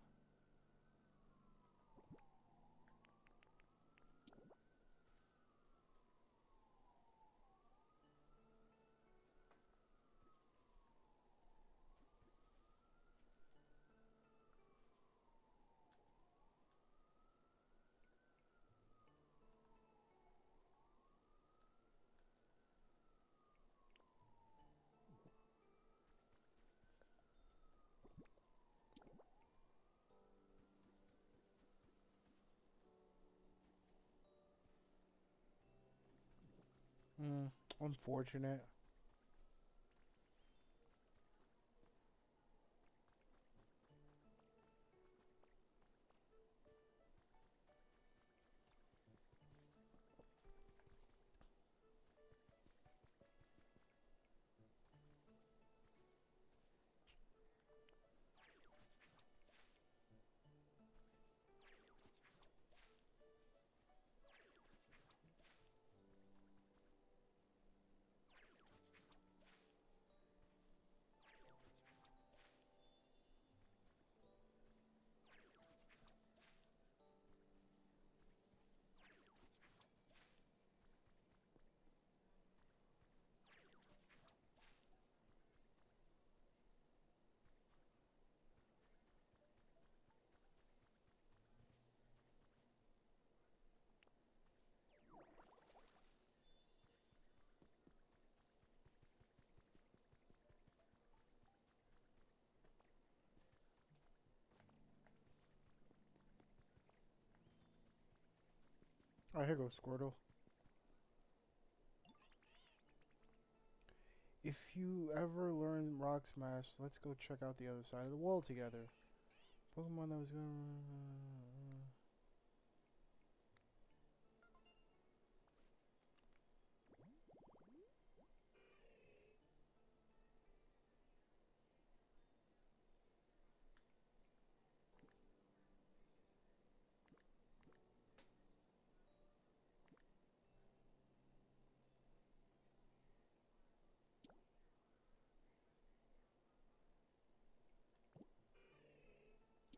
Hmm, unfortunate. Alright, here goes Squirtle. If you ever learn Rock Smash, let's go check out the other side of the wall together. Pokemon that was gonna...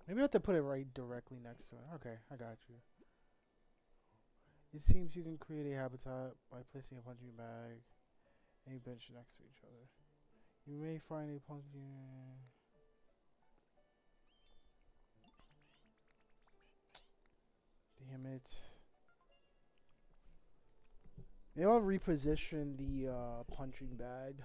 Maybe I have to put it right directly next to it. Okay, I got you. It seems you can create a habitat by placing a punching bag and a bench next to each other. You may find a pumpkin... Damn it. Maybe I'll reposition the punching bag.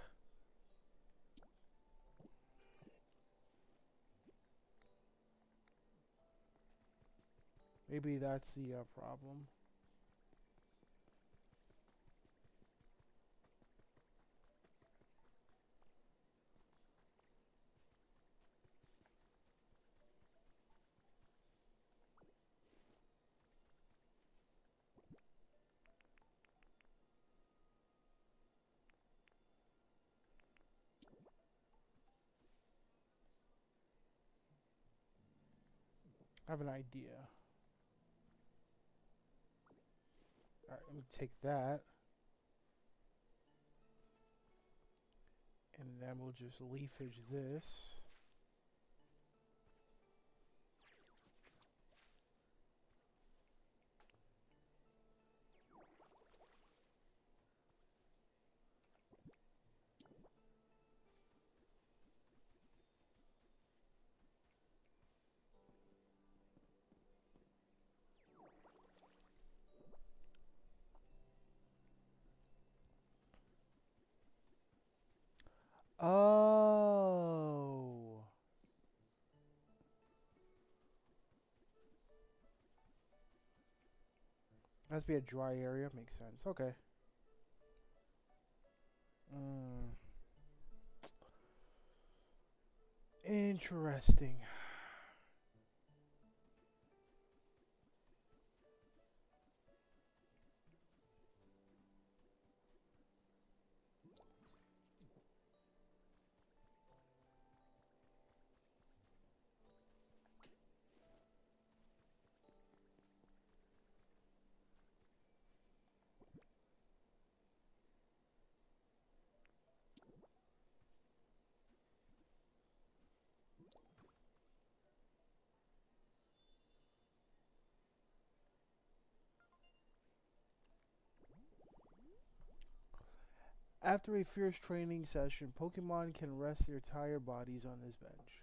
Maybe that's the problem. I have an idea. Alright, let me take that. And then we'll just leafage this. Oh. Has to be a dry area. Makes sense. Okay. Interesting. After a fierce training session, Pokemon can rest their tired bodies on this bench.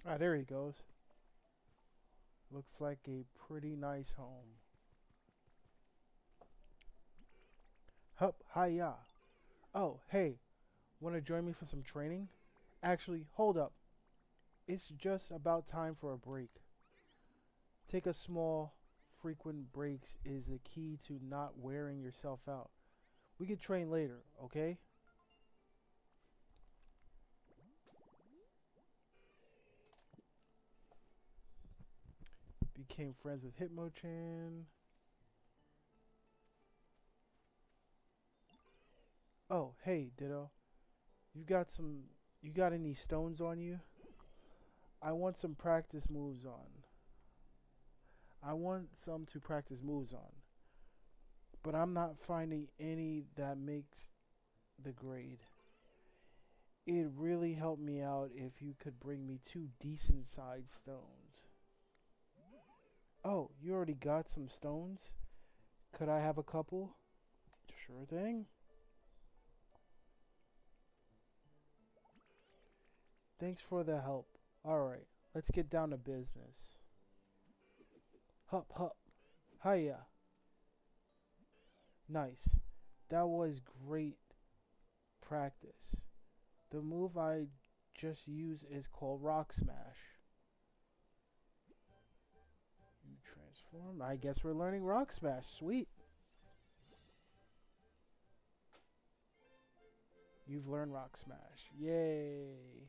Ah, there he goes. Looks like a pretty nice home. Hup, hiya. Oh, hey, want to join me for some training? Actually, hold up. It's just about time for a break. Take a small, frequent breaks is the key to not wearing yourself out. We can train later, okay? Became friends with Hitmonchan. Oh, hey, Ditto. You got some. You got any stones on you? I want some practice moves on. I want some to practice moves on. But I'm not finding any that makes the grade. It'd really help me out if you could bring me two decent sized stones. Oh, you already got some stones? Could I have a couple? Sure thing. Thanks for the help. Alright, let's get down to business. Hup hup. Hiya. Nice. That was great practice. The move I just used is called Rock Smash. You transform. I guess we're learning Rock Smash. Sweet. You've learned Rock Smash. Yay.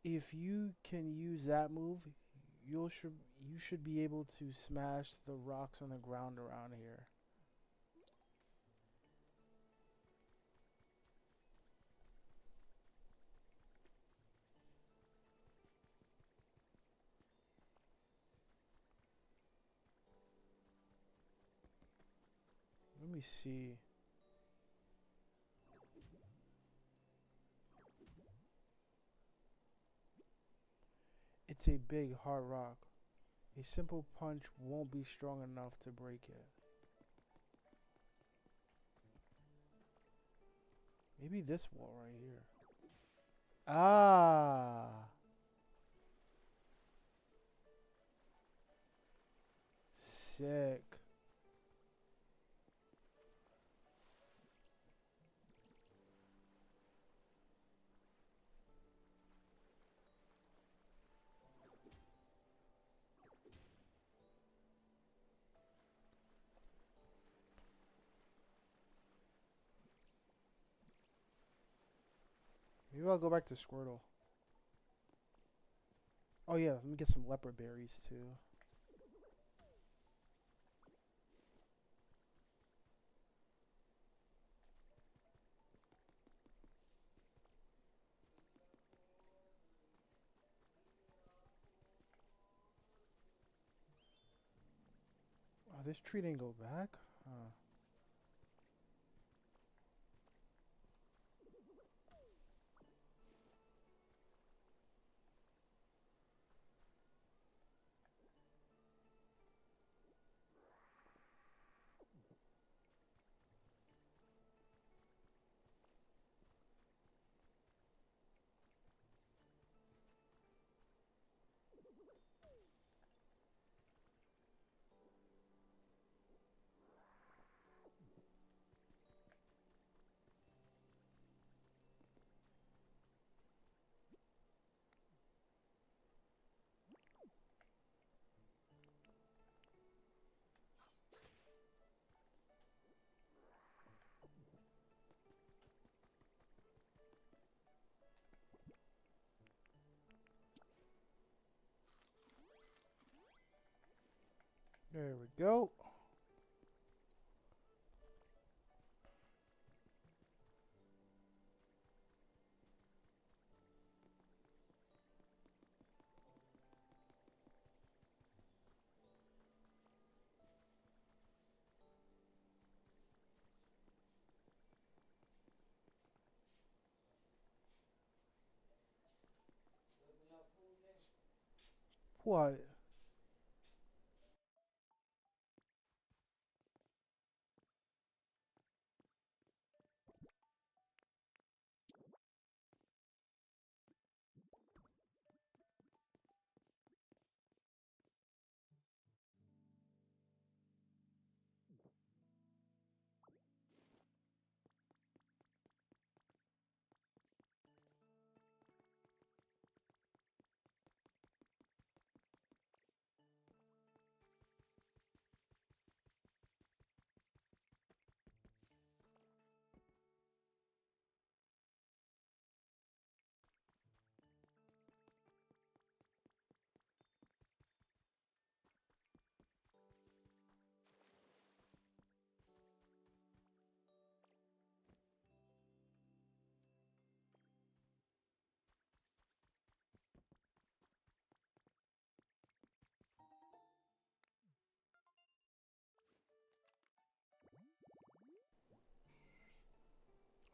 If you can use that move, you should be able to smash the rocks on the ground around here. Let me see. It's a big hard rock. A simple punch won't be strong enough to break it. Maybe this wall right here. Ah, sick. Maybe I'll go back to Squirtle. Oh yeah, let me get some leopard berries too. Oh, this tree didn't go back? Huh. There we go. What?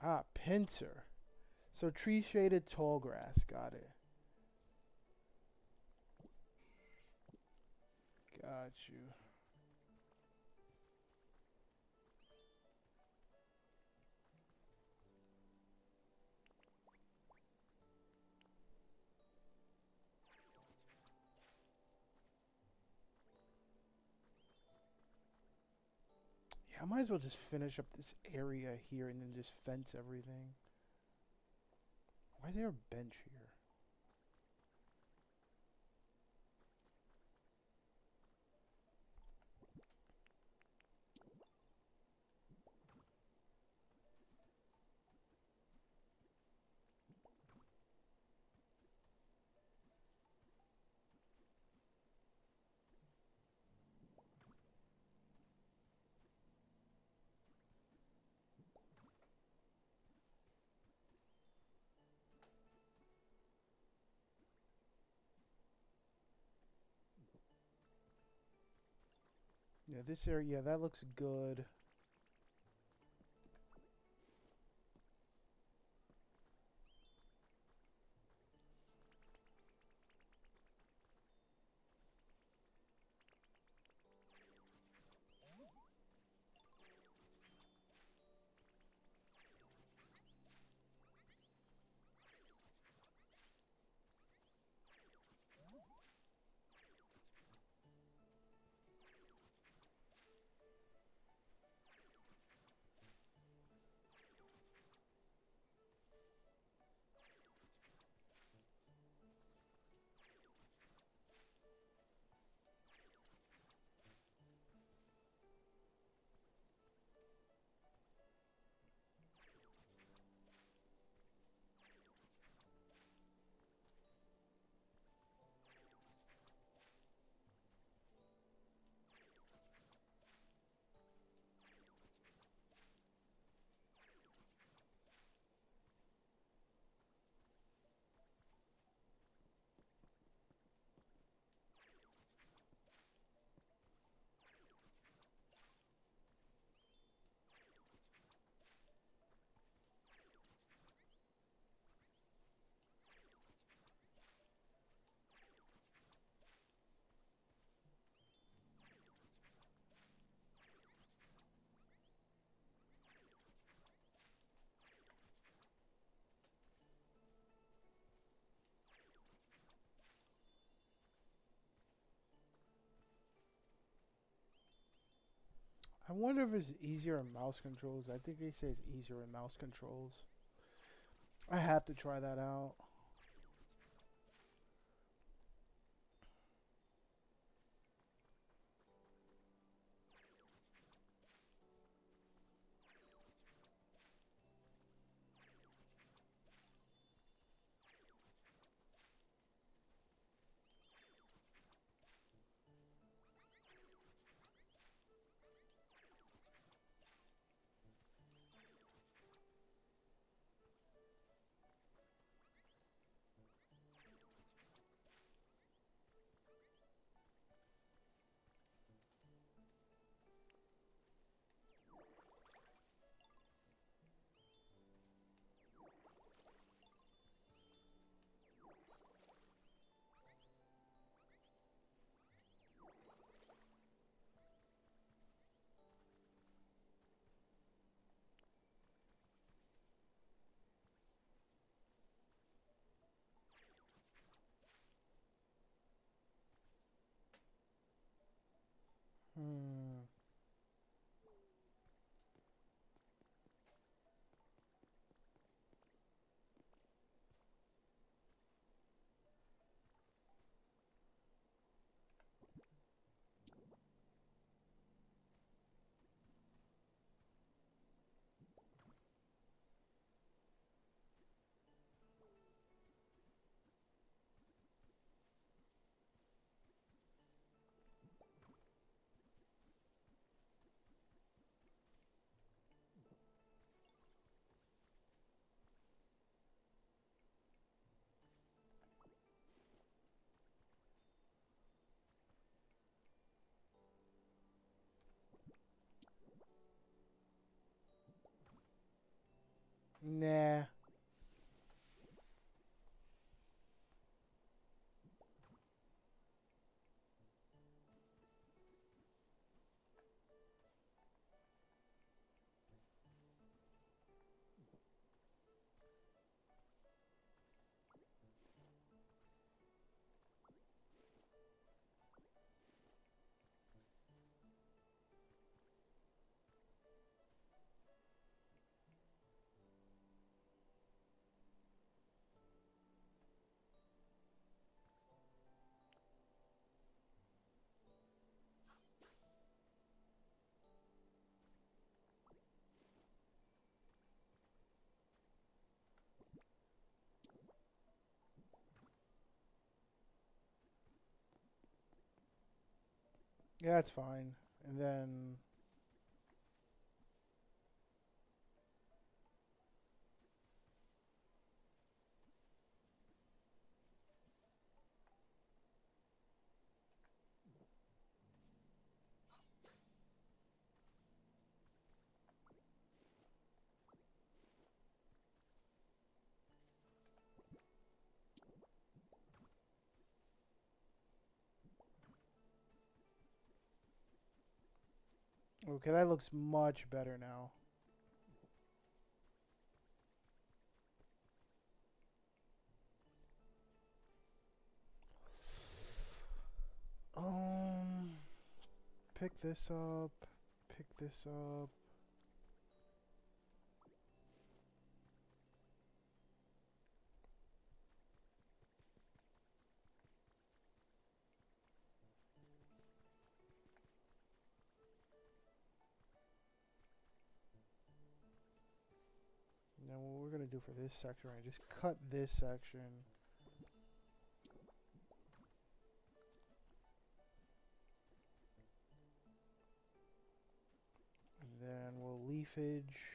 Ah, pincer. So tree shaded tall grass. Got it. Got you. Yeah, I might as well just finish up this area here and then just fence everything. Why is there a bench here? Yeah, this area, yeah, that looks good. I wonder if it's easier in mouse controls. I think they say it's easier in mouse controls. I have to try that out. Nah. Yeah, that's fine. And then okay, that looks much better now. Um, pick this up. Pick this up. Now what we're gonna do for this section, right? Just cut this section. And then we'll leafage.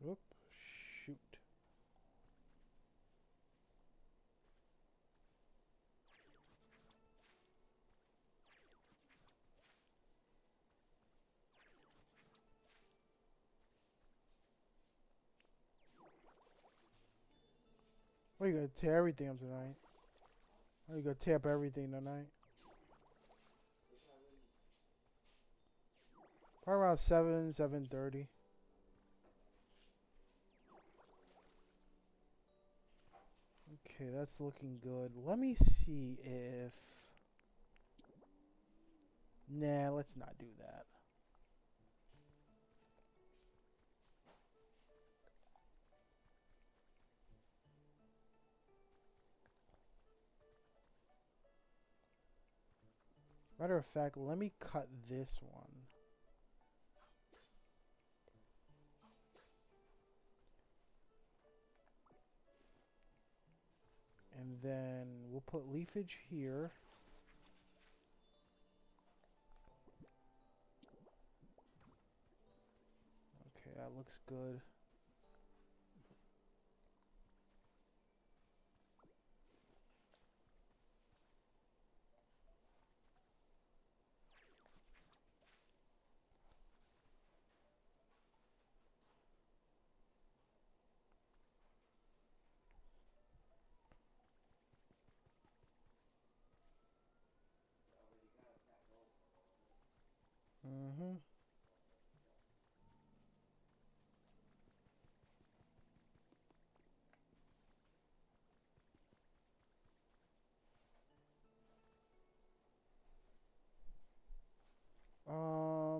Whoop. Shoot. Well, you gotta tear everything up tonight. Oh, you gotta tear up everything tonight. Probably around 7:30. Okay, that's looking good. Let me see if... Nah, let's not do that. Matter of fact, let me cut this one. And then we'll put leafage here. Okay, that looks good. Mm-hmm.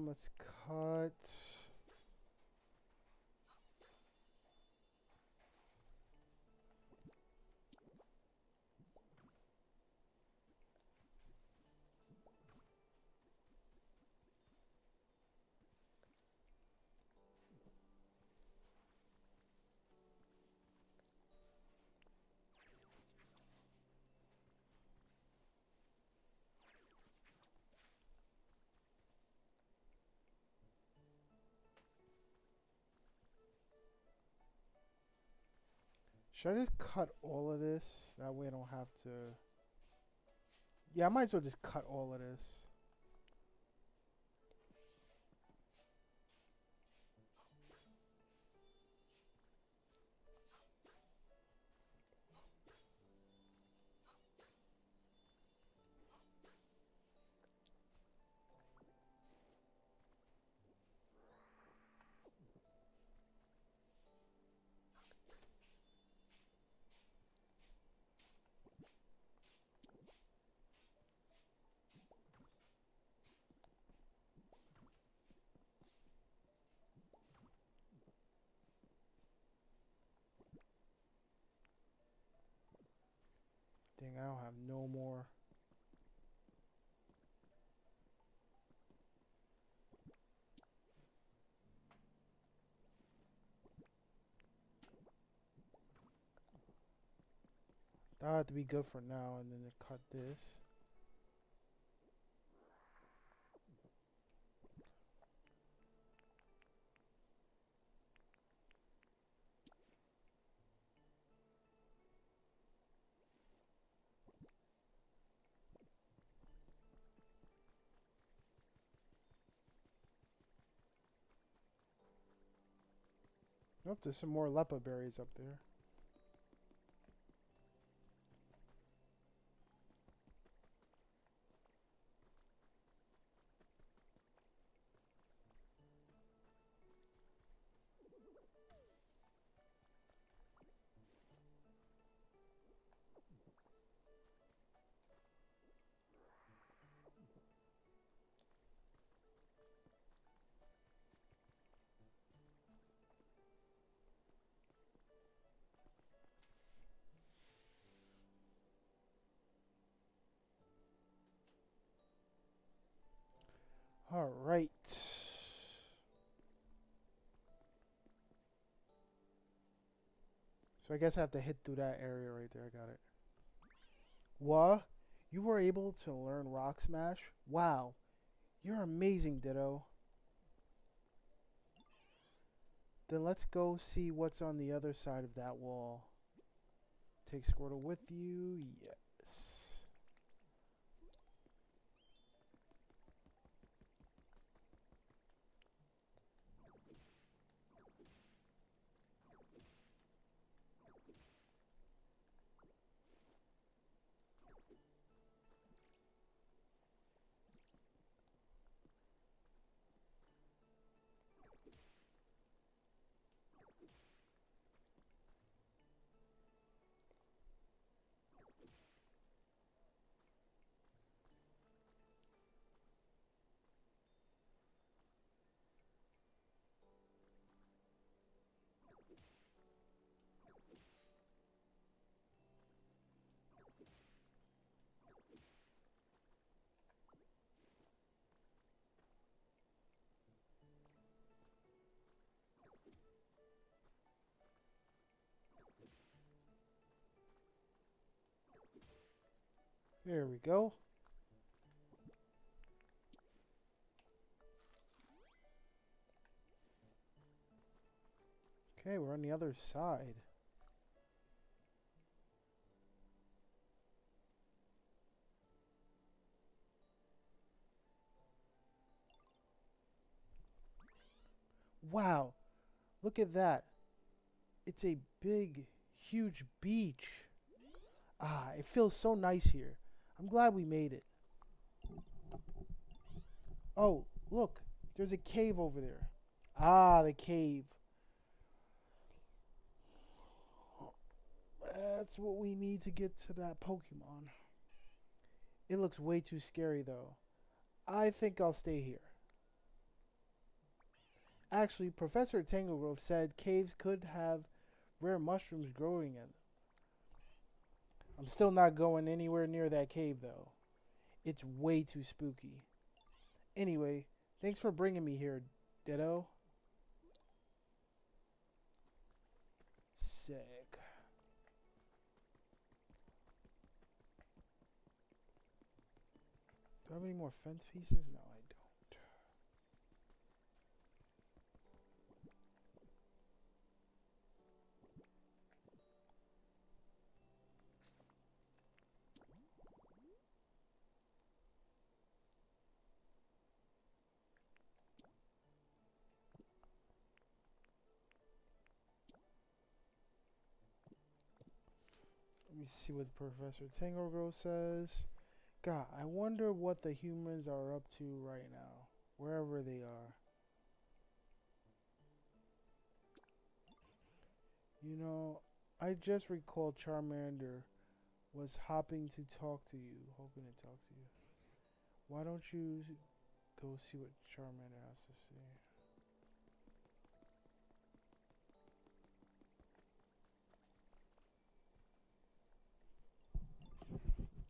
Let's cut. Should I just cut all of this? That way I don't have to... Yeah, I might as well just cut all of this. Dang, I don't have no more. That'll have to be good for now, and then to cut this. Nope, there's some more lepa berries up there. Alright. So I guess I have to hit through that area right there. I got it. What? You were able to learn Rock Smash? Wow. You're amazing, Ditto. Then let's go see what's on the other side of that wall. Take Squirtle with you. Yes. There we go. Okay, we're on the other side. Wow, look at that. It's a big, huge beach. Ah, it feels so nice here. I'm glad we made it. Oh, look, there's a cave over there. Ah, the cave. That's what we need to get to that Pokemon. It looks way too scary, though. I think I'll stay here. Actually, Professor Tanglegrove said caves could have rare mushrooms growing in them. I'm still not going anywhere near that cave, though. It's way too spooky. Anyway, thanks for bringing me here, Ditto. Sick. Do I have any more fence pieces? No, I don't. see what Professor Tangrowth says. God, I wonder what the humans are up to right now, wherever they are. You know, I just recalled Charmander was hopping to talk to you, hoping to talk to you. Why don't you go see what Charmander has to say?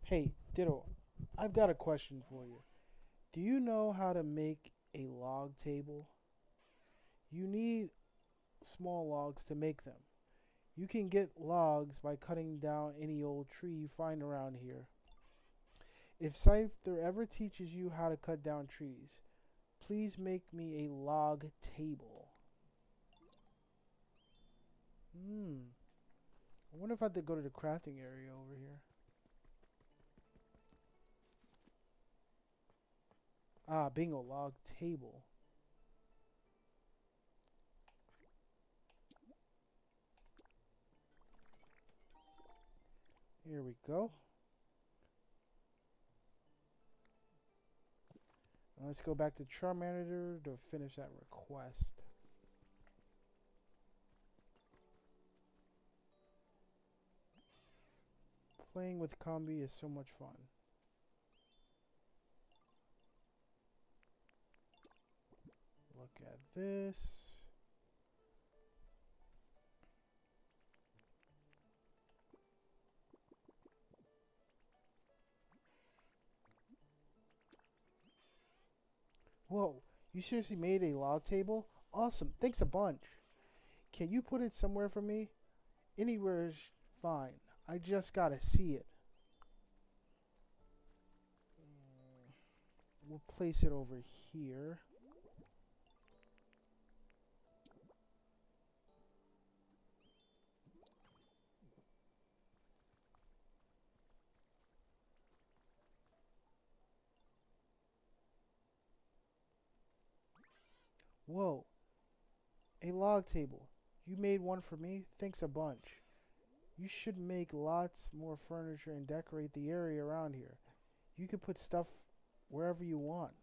Hey, Ditto, I've got a question for you. Do you know how to make a log table? You need small logs to make them. You can get logs by cutting down any old tree you find around here. If Scyther ever teaches you how to cut down trees, please make me a log table. I wonder if I have to go to the crafting area over here. Ah, bingo, log table. Here we go. Let's go back to Charmander to finish that request. Playing with Combi is so much fun. Look at this. Whoa, you seriously made a log table? Awesome, thanks a bunch. Can you put it somewhere for me? Anywhere is fine. I just gotta see it. We'll place it over here. Whoa, a log table. You made one for me? Thanks a bunch. You should make lots more furniture and decorate the area around here. You could put stuff wherever you want.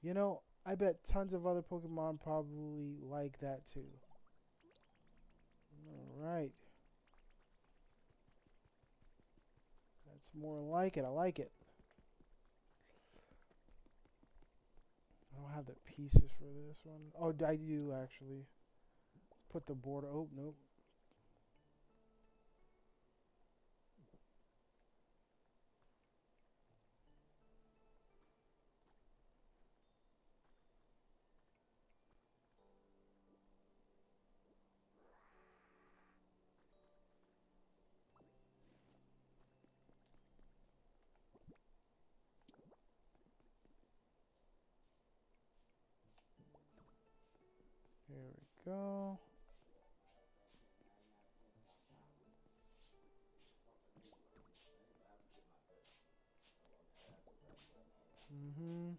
You know, I bet tons of other Pokemon probably like that too. Alright. That's more like it. I like it. I don't have the pieces for this one. Oh, I do actually. Let's put the border. Oh, nope. Here we go. Mm-hmm.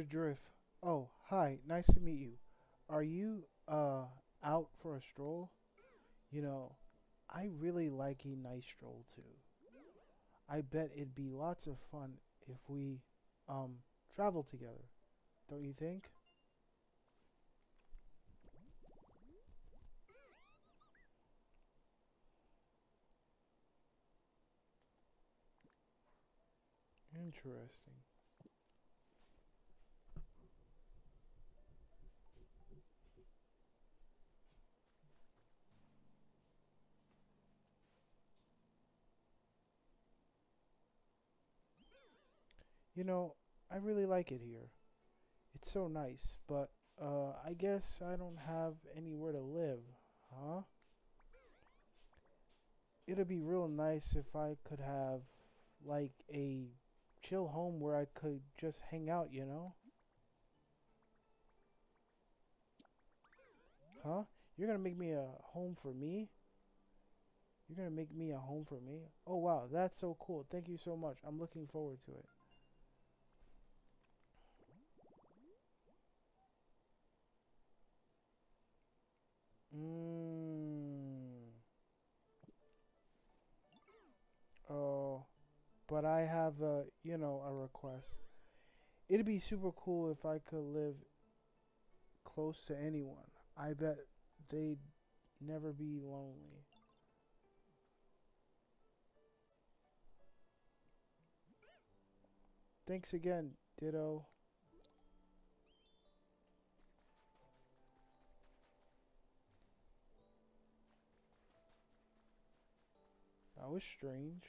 Drift. Oh, hi. Nice to meet you. Are you out for a stroll? You know, I really like a nice stroll too. I bet it'd be lots of fun if we um travel together. Don't you think? Interesting. You know, I really like it here. It's so nice, but I guess I don't have anywhere to live, huh? It'd be real nice if I could have like a chill home where I could just hang out, you know? Huh? You're gonna make me a home for me? You're gonna make me a home for me? Oh wow, that's so cool. Thank you so much. I'm looking forward to it. Mmm. Oh, but I have a request. It'd be super cool if I could live close to anyone. I bet they'd never be lonely. Thanks again, Ditto. That was strange.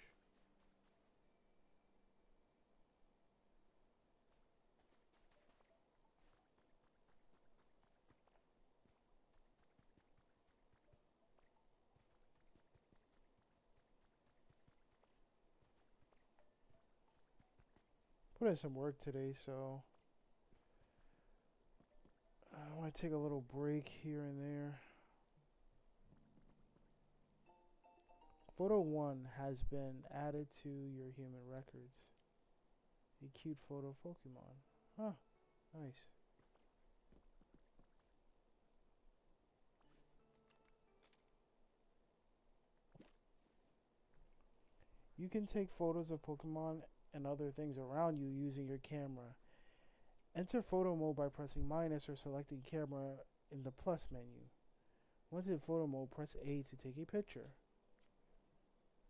Put in some work today, so I want to take a little break here and there. Photo 1 has been added to your human records. A cute photo of Pokemon. Huh, nice. You can take photos of Pokemon and other things around you using your camera. Enter photo mode by pressing minus or selecting camera in the plus menu. Once in photo mode, press A to take a picture.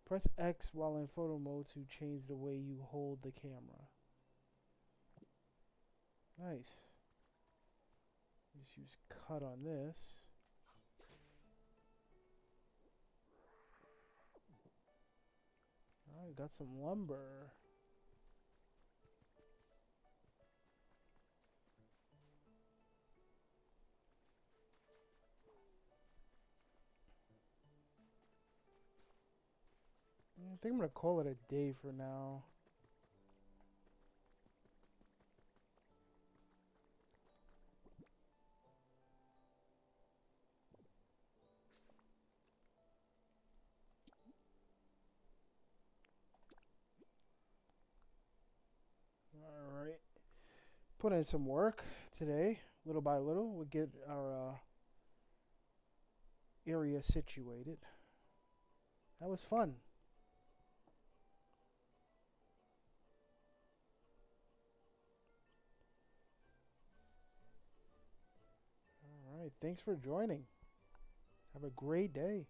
Press X while in photo mode to change the way you hold the camera. Nice. Just use cut on this. Alright, got some lumber. I think I'm gonna call it a day for now. Alright. Put in some work today. Little by little, we'll get our area situated. That was fun. Alright, thanks for joining. Have a great day.